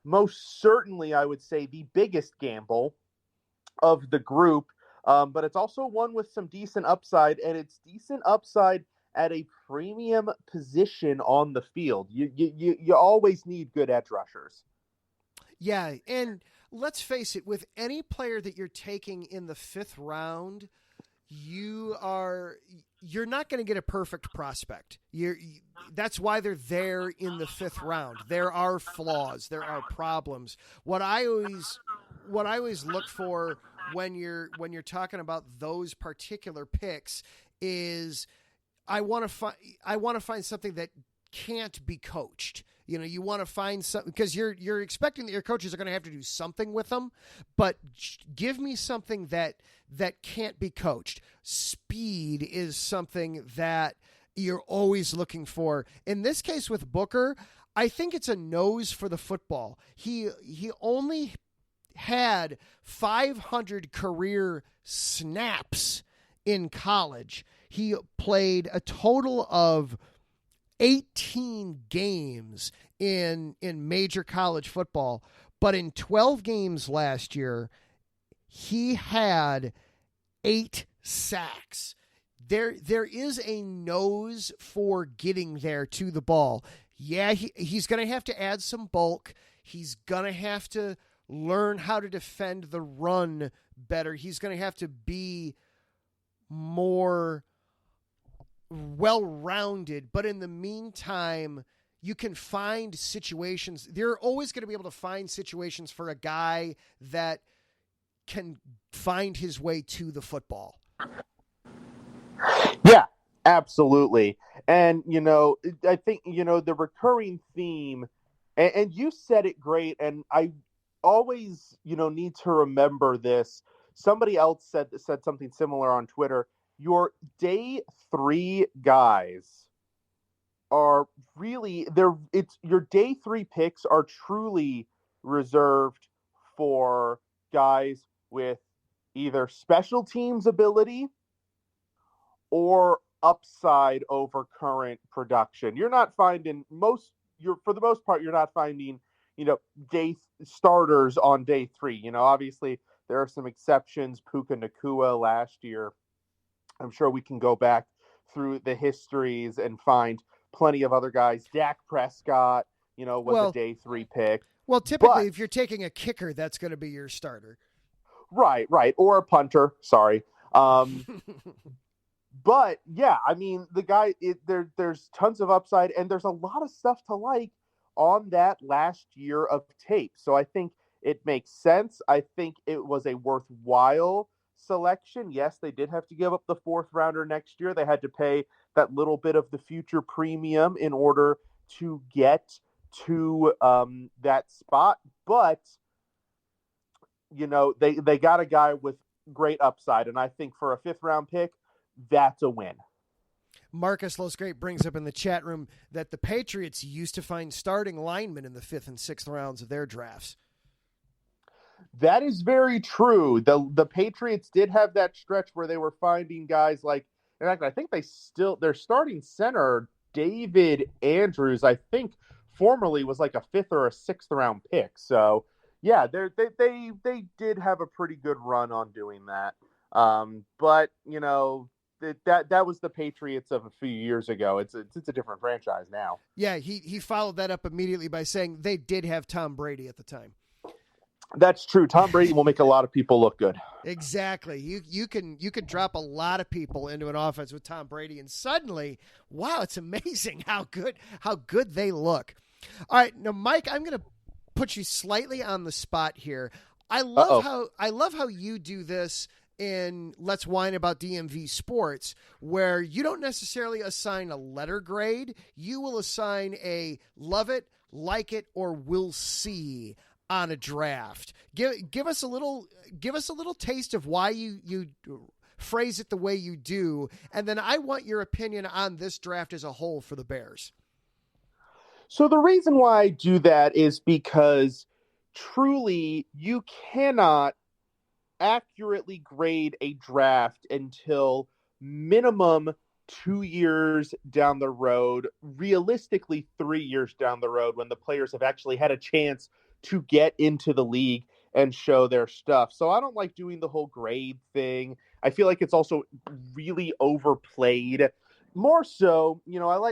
[SPEAKER 3] most certainly, I would say, the biggest gamble of the group. But it's also one with some decent upside, and it's decent upside at a premium position on the field. You always need good edge rushers.
[SPEAKER 1] Yeah, and let's face it, with any player that you're taking in the 5th round, you're not going to get a perfect prospect. That's why they're there in the 5th round. There are flaws, there are problems. What I always look for when you're talking about those particular picks is I want to find something that can't be coached. You want to find something because you're expecting that your coaches are going to have to do something with them, but give me something that can't be coached. Speed is something that you're always looking for. In this case with Booker, I think it's a nose for the football. He only had 500 career snaps in college. He played a total of 18 games in major college football, but in 12 games last year, he had 8 sacks. There is a nose for getting there to the ball. Yeah, he's going to have to add some bulk. He's going to have to learn how to defend the run better. He's going to have to be more well-rounded. But in the meantime, you can find situations. They're always going to be able to find situations for a guy that can find his way to the football.
[SPEAKER 3] Yeah, absolutely. And, I think, the recurring theme, and you said it great, and I always, need to remember this. Somebody else said something similar on Twitter. Your day 3 guys are really your day 3 picks are truly reserved for guys with either special teams ability or upside over current production. You're not finding for the most part, you're not finding, day starters on day 3. Obviously there are some exceptions. Puka Nacua last year. I'm sure we can go back through the histories and find plenty of other guys. Dak Prescott, was a day 3 pick.
[SPEAKER 1] Well, typically, if you're taking a kicker, that's going to be your starter.
[SPEAKER 3] Right. Or a punter. Sorry. But yeah, I mean, the guy, there's tons of upside, and there's a lot of stuff to like on that last year of tape. So I think it makes sense. I think it was a worthwhile selection. Yes, they did have to give up the 4th rounder next year. They had to pay that little bit of the future premium in order to get to that spot. But, they got a guy with great upside. And I think for a 5th round pick, that's a win.
[SPEAKER 1] Marcus Losgreat brings up in the chat room that the Patriots used to find starting linemen in the 5th and 6th rounds of their drafts.
[SPEAKER 3] That is very true. The Patriots did have that stretch where they were finding guys like, in fact, I think their starting center, David Andrews, I think formerly was like a 5th or a 6th round pick. So yeah, they did have a pretty good run on doing that. But that was the Patriots of a few years ago. It's a different franchise now.
[SPEAKER 1] Yeah, he followed that up immediately by saying they did have Tom Brady at the time.
[SPEAKER 3] That's true. Tom Brady will make a lot of people look good.
[SPEAKER 1] Exactly. You can drop a lot of people into an offense with Tom Brady, and suddenly, wow, it's amazing how good they look. All right, now Mike, I'm going to put you slightly on the spot here. I love how you do this in Let's Whine About DMV Sports, where you don't necessarily assign a letter grade. You will assign a love it, like it, or we'll see on a draft. Give us a little taste of why you phrase it the way you do, and then I want your opinion on this draft as a whole for the Bears.
[SPEAKER 3] So the reason why I do that is because truly you cannot accurately grade a draft until minimum 2 years down the road, realistically 3 years down the road, when the players have actually had a chance to get into the league and show their stuff. So I don't like doing the whole grade thing. I feel like it's also really overplayed. More so,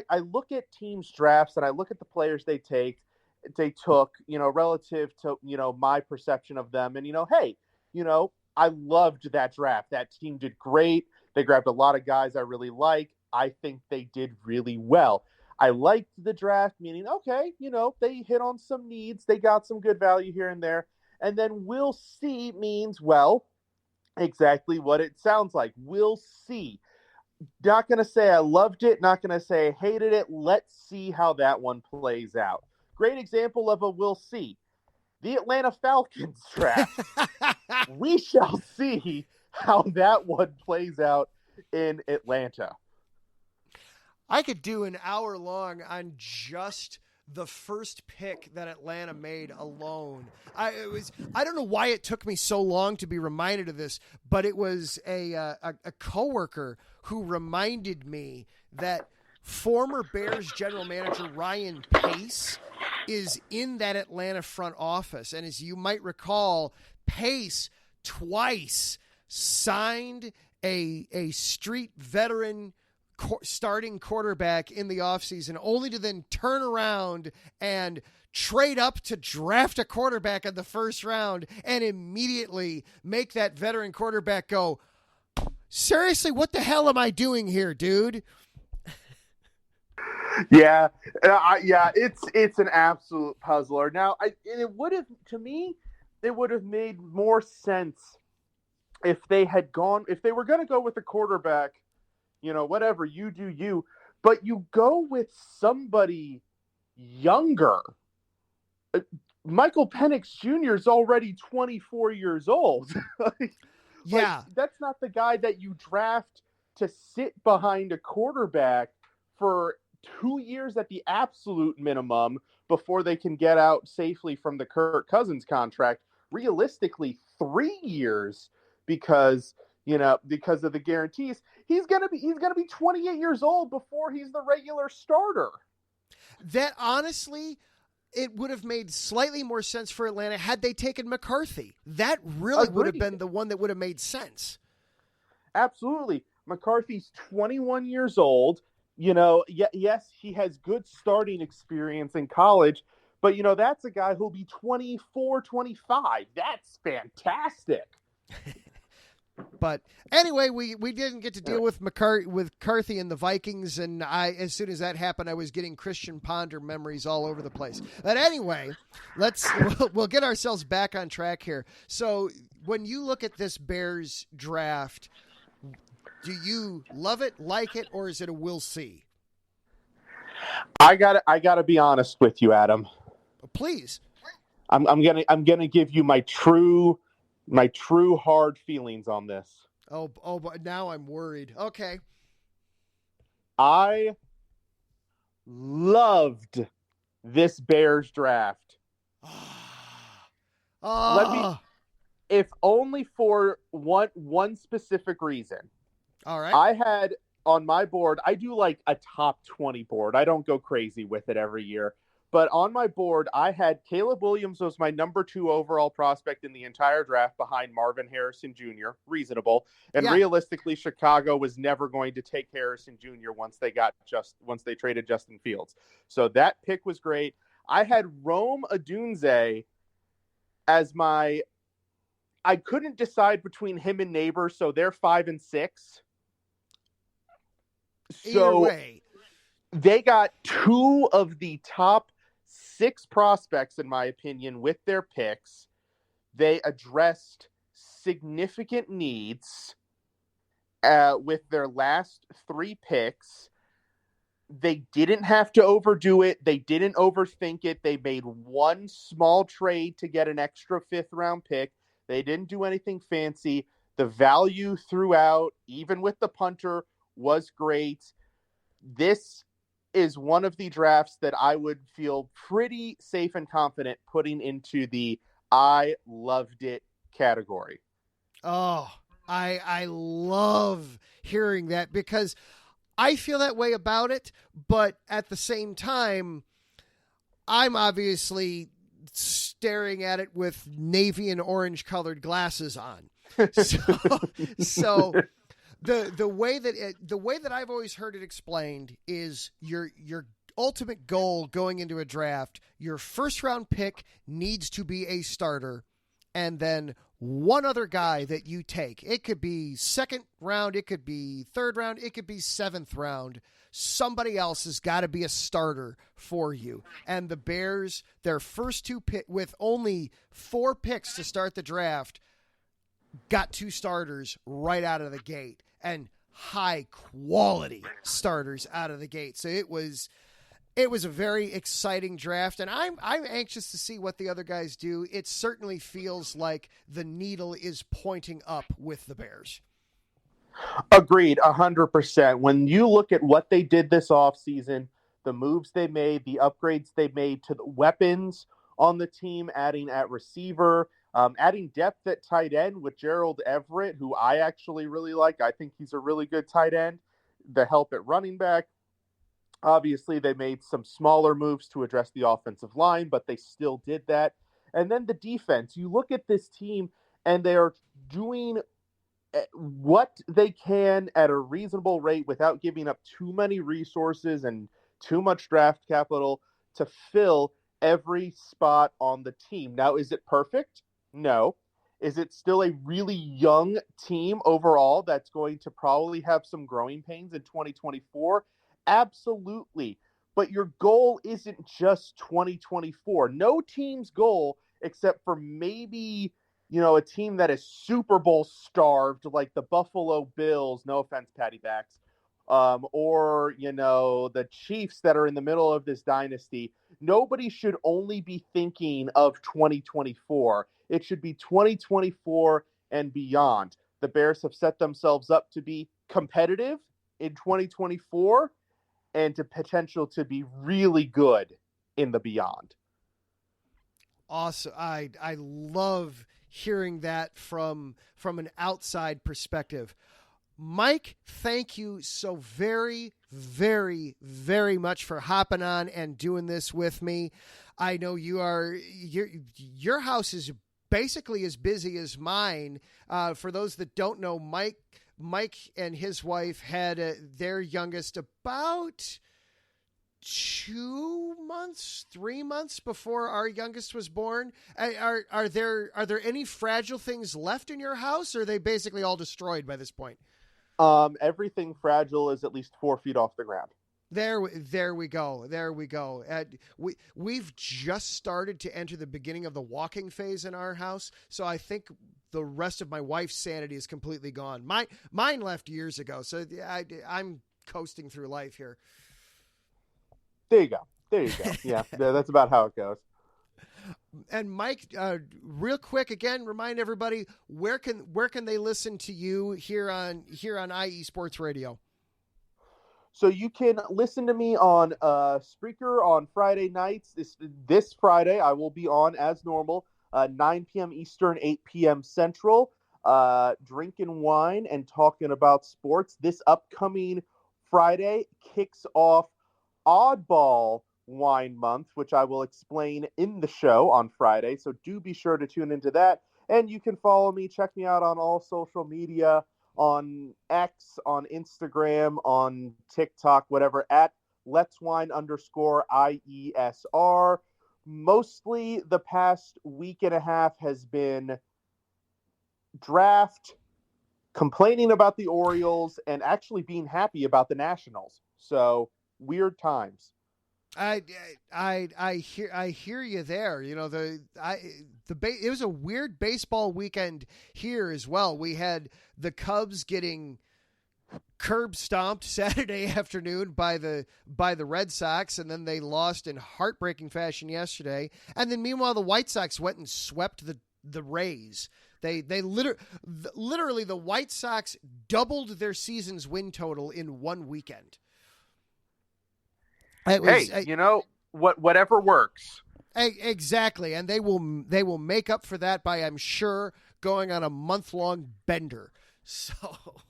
[SPEAKER 3] I look at teams' drafts and I look at the players they took, relative to, my perception of them. And, hey, I loved that draft. That team did great. They grabbed a lot of guys I really like. I think they did really well. I liked the draft, meaning, okay, they hit on some needs. They got some good value here and there. And then we'll see means, well, exactly what it sounds like. We'll see. Not going to say I loved it. Not going to say I hated it. Let's see how that one plays out. Great example of a we'll see. The Atlanta Falcons draft. We shall see how that one plays out in Atlanta.
[SPEAKER 1] I could do an hour long on just the first pick that Atlanta made alone. I don't know why it took me so long to be reminded of this, but it was a coworker who reminded me that former Bears general manager Ryan Pace is in that Atlanta front office. And as you might recall, Pace twice signed a street veteran starting quarterback in the offseason, only to then turn around and trade up to draft a quarterback in the first round and immediately make that veteran quarterback go, seriously, what the hell am I doing here, dude?
[SPEAKER 3] Yeah, it's an absolute puzzler. Now, it would have, to me, it would have made more sense if they were going to go with a quarterback, whatever, you do you, but you go with somebody younger. Michael Penix Jr. is already 24 years old.
[SPEAKER 1] Yeah.
[SPEAKER 3] That's not the guy that you draft to sit behind a quarterback for 2 years at the absolute minimum before they can get out safely from the Kirk Cousins contract. Realistically, 3 years because of the guarantees. He's gonna be 28 years old before he's the regular starter.
[SPEAKER 1] That honestly, it would have made slightly more sense for Atlanta had they taken McCarthy. That really would have been the one that would have made sense.
[SPEAKER 3] Absolutely. McCarthy's 21 years old. Yes, he has good starting experience in college, but, that's a guy who'll be 24, 25. That's fantastic.
[SPEAKER 1] But anyway, we didn't get to deal with McCarthy and the Vikings, and as soon as that happened, I was getting Christian Ponder memories all over the place. But anyway, we'll get ourselves back on track here. So when you look at this Bears draft, do you love it, like it, or is it a we'll see?
[SPEAKER 3] I gotta be honest with you, Adam.
[SPEAKER 1] Please.
[SPEAKER 3] I'm gonna give you my true hard feelings on this.
[SPEAKER 1] Oh, but now I'm worried. Okay.
[SPEAKER 3] I loved this Bears draft. If only for one specific reason.
[SPEAKER 1] All right.
[SPEAKER 3] I had on my board, I do like a top 20 board. I don't go crazy with it every year. But on my board, I had Caleb Williams was my number 2 overall prospect in the entire draft behind Marvin Harrison Jr. Reasonable. And realistically, Chicago was never going to take Harrison Jr. once they traded Justin Fields. So that pick was great. I had Rome Odunze as I couldn't decide between him and Neighbors, so they're 5 and 6.
[SPEAKER 1] Either way.
[SPEAKER 3] They got 2 of the top 6 prospects, in my opinion, with their picks. They addressed significant needs with their last 3 picks. They didn't have to overdo it. They didn't overthink it. They made one small trade to get an extra 5th-round pick. They didn't do anything fancy. The value throughout, even with the punter, was great. This is one of the drafts that I would feel pretty safe and confident putting into the I loved it category.
[SPEAKER 1] Oh, I love hearing that because I feel that way about it, but at the same time, I'm obviously staring at it with navy and orange colored glasses on. So the way that I've always heard it explained is your ultimate goal going into a draft, your 1st-round pick needs to be a starter, and then one other guy that you take. It could be 2nd round, it could be 3rd round, it could be 7th round. Somebody else has got to be a starter for you. And the Bears, their first 2 pick with only 4 picks to start the draft, got 2 starters right out of the gate, and high quality starters out of the gate. So it was a very exciting draft, and I'm anxious to see what the other guys do. It certainly feels like the needle is pointing up with the Bears.
[SPEAKER 3] Agreed, 100%. When you look at what they did this offseason, the moves they made, the upgrades they made to the weapons on the team, adding at receiver, adding depth at tight end with Gerald Everett, who I actually really like. I think he's a really good tight end. The help at running back. Obviously, they made some smaller moves to address the offensive line, but they still did that. And then the defense. You look at this team, and they are doing what they can at a reasonable rate without giving up too many resources and too much draft capital to fill every spot on the team. Now, is it perfect? No. Is it still a really young team overall that's going to probably have some growing pains in 2024? Absolutely. But your goal isn't just 2024. No team's goal, except for maybe, a team that is Super Bowl starved, like the Buffalo Bills, no offense, Patty Backs, or, the Chiefs that are in the middle of this dynasty. Nobody should only be thinking of 2024. It should be 2024 and beyond. The Bears have set themselves up to be competitive in 2024 and to potential to be really good in the beyond.
[SPEAKER 1] Awesome. I love hearing that from an outside perspective. Mike, thank you so very, very, very much for hopping on and doing this with me. I know your house is basically as busy as mine. For those that don't know, Mike and his wife had their youngest about 3 months before our youngest was born. Are there any fragile things left in your house, or are they basically all destroyed by this point?
[SPEAKER 3] Everything fragile is at least 4 feet off the ground.
[SPEAKER 1] There we go. We've just started to enter the beginning of the walking phase in our house, so I think the rest of my wife's sanity is completely gone. Mine left years ago, so I'm coasting through life here.
[SPEAKER 3] There you go. Yeah, that's about how it goes.
[SPEAKER 1] And Mike, real quick, again, remind everybody where can they listen to you here on IE Sports Radio?
[SPEAKER 3] So you can listen to me on Spreaker on Friday nights. This Friday, I will be on as normal, 9 p.m. Eastern, 8 p.m. Central, drinking wine and talking about sports. This upcoming Friday kicks off Oddball Wine Month, which I will explain in the show on Friday. So do be sure to tune into that. And you can follow me, check me out on all social media, on X, on Instagram, on TikTok, whatever, at letswine_IESR. Mostly the past week and a half has been draft, complaining about the Orioles, and actually being happy about the Nationals. So weird times.
[SPEAKER 1] I hear you there. It was a weird baseball weekend here as well. We had the Cubs getting curb stomped Saturday afternoon by the Red Sox, and then they lost in heartbreaking fashion yesterday. And then meanwhile, the White Sox went and swept the Rays. They literally the White Sox doubled their season's win total in one weekend.
[SPEAKER 3] Whatever works.
[SPEAKER 1] Exactly, and they will make up for that by, I'm sure, going on a month-long bender. So,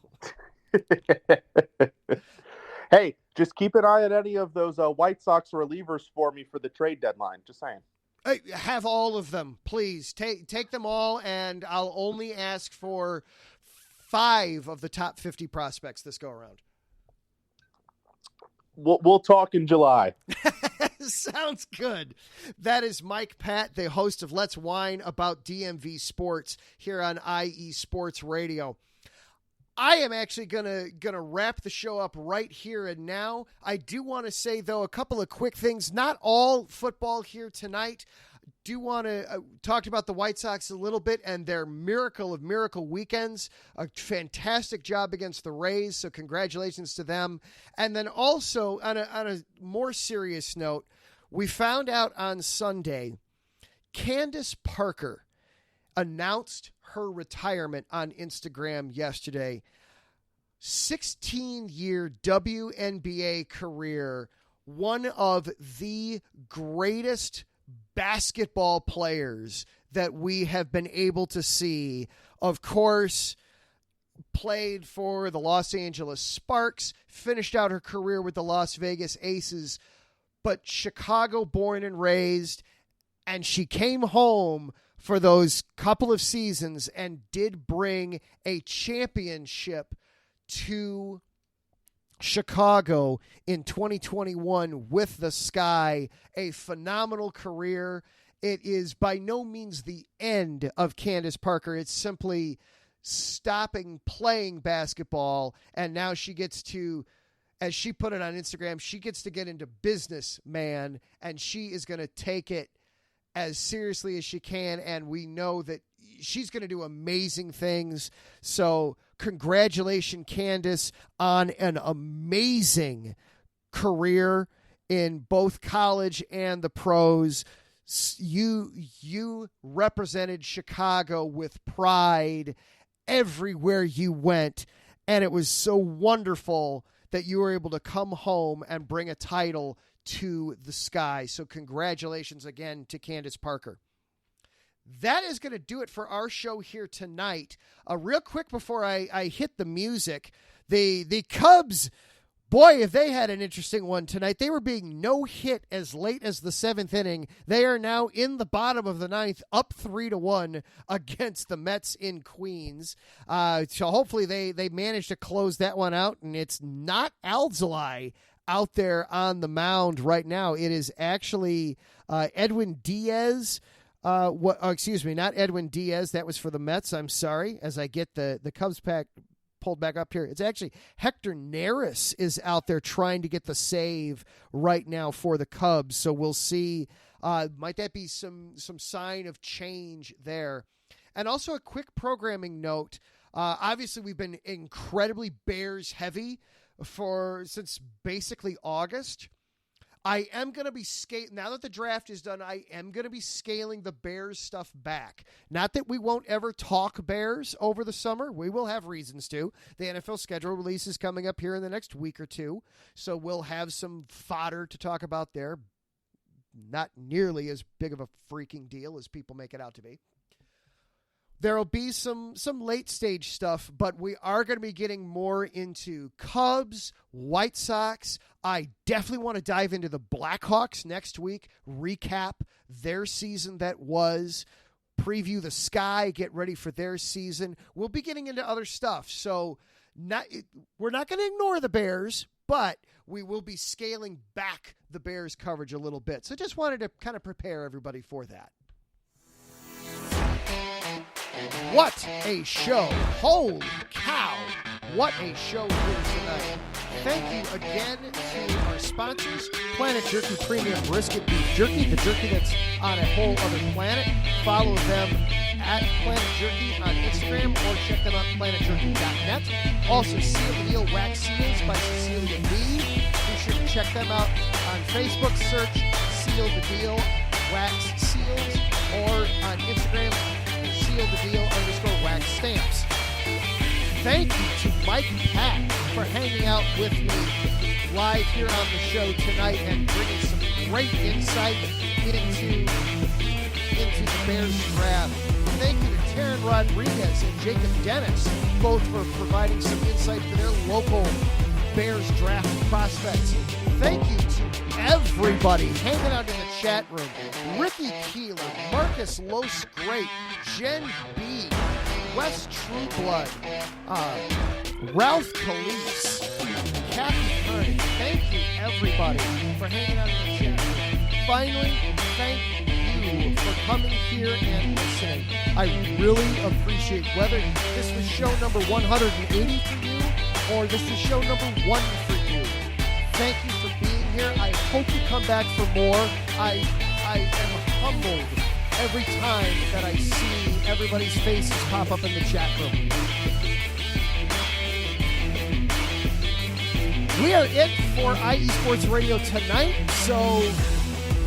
[SPEAKER 3] hey, just keep an eye on any of those White Sox relievers for me for the trade deadline. Just saying.
[SPEAKER 1] Have all of them, please. Take them all, and I'll only ask for 5 of the top 50 prospects this go around.
[SPEAKER 3] We'll talk in July.
[SPEAKER 1] Sounds good. That is Mike Patt, the host of Let's Whine About DMV Sports here on IE Sports Radio. I am actually gonna wrap the show up right here and now. I do want to say, though, a couple of quick things. Not all football here tonight. Do want to talk about the White Sox a little bit and their miracle of miracle weekends. A fantastic job against the Rays, so congratulations to them. And then also, on a more serious note, we found out on Sunday, Candace Parker announced her retirement on Instagram yesterday. 16-year WNBA career, one of the greatest basketball players that we have been able to see. Of course, played for the Los Angeles Sparks, finished out her career with the Las Vegas Aces, but Chicago born and raised, and she came home for those couple of seasons and did bring a championship to Chicago in 2021 with the Sky. A phenomenal career. It is by no means the end of Candace Parker. It's simply stopping playing basketball, and now she gets to, as she put it on Instagram, she gets to get into business, man, and she is going to take it as seriously as she can, and we know that she's going to do amazing things. So congratulations, Candace, on an amazing career in both college and the pros. You represented Chicago with pride everywhere you went, and it was so wonderful that you were able to come home and bring a title to the Sky. So congratulations again to Candace Parker. That is going to do it for our show here tonight. Real quick before I hit the music, the Cubs, boy, if they had an interesting one tonight. They were being no-hit as late as the 7th inning. They are now in the bottom of the 9th, up 3-1 against the Mets in Queens. So hopefully they managed to close that one out, and it's not Alzolay out there on the mound right now. It is actually Edwin Diaz. Excuse me, not Edwin Diaz. That was for the Mets. I'm sorry, as I get the Cubs pack pulled back up here. It's actually Hector Neris is out there trying to get the save right now for the Cubs. So we'll see. Might that be some sign of change there? And also a quick programming note. Obviously, we've been incredibly Bears heavy since basically August. I am going to be now that the draft is done, I am going to be scaling the Bears stuff back. Not that we won't ever talk Bears over the summer. We will have reasons to. The NFL schedule release is coming up here in the next week or two, so we'll have some fodder to talk about there. Not nearly as big of a freaking deal as people make it out to be. There will be some late stage stuff, but we are going to be getting more into Cubs, White Sox. I definitely want to dive into the Blackhawks next week, recap their season that was, preview the Sky, get ready for their season. We'll be getting into other stuff. So we're not going to ignore the Bears, but we will be scaling back the Bears coverage a little bit. So just wanted to kind of prepare everybody for that. What a show. Holy cow. What a show here tonight. Thank you again to our sponsors, Planet Jerky Premium Brisket Beef Jerky, the jerky that's on a whole other planet. Follow them at Planet Jerky on Instagram or check them out at planetjerky.net. Also, Seal the Deal Wax Seals by Cecilia B. Be sure to check them out on Facebook. Search Seal the Deal Wax Seals, or on Instagram, Seal the Deal _wax stamps. Thank you to Mike Patt for hanging out with me live here on the show tonight and bringing some great insight into the Bears draft. Thank you to Taryn Rodriguez and Jacob Dennis, both for providing some insight for their local Bears draft prospects. Thank you to everybody hanging out in the chat room. Ricky Keeler, Marcus Los Great, Jen B, Wes Trueblood, Ralph Calise, Kathy Kearney. Thank you, everybody, for hanging out in the chat room. Finally, thank you for coming here and listening. I really appreciate whether this was show number 180 for you or this is show number 1 for you. Thank you for being here. I hope you come back for more. I am humbled every time that I see everybody's faces pop up in the chat room. We are it for IE Sports Radio tonight, so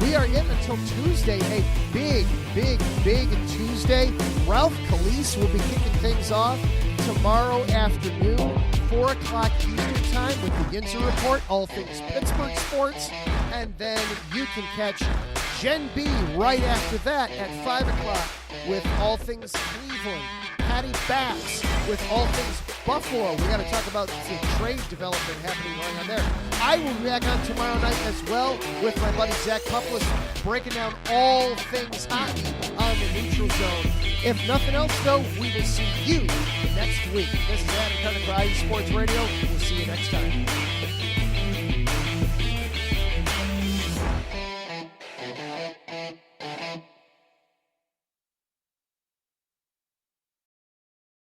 [SPEAKER 1] we are it until Tuesday. A big Tuesday. Ralph Calise will be kicking things off tomorrow afternoon, 4 o'clock Eastern Time with the Yinzer Report, all things Pittsburgh sports. And then you can catch Jen B right after that at 5 o'clock with all things Cleveland. Patty Bax with all things Buffalo. We got to talk about the trade development happening going on there. I will be back on tomorrow night as well with my buddy Zach Pupless, breaking down all things hockey on the Neutral Zone. If nothing else, though, we will see you next week. This is Adam Cunningham for IE Sports Radio. We'll see you next time.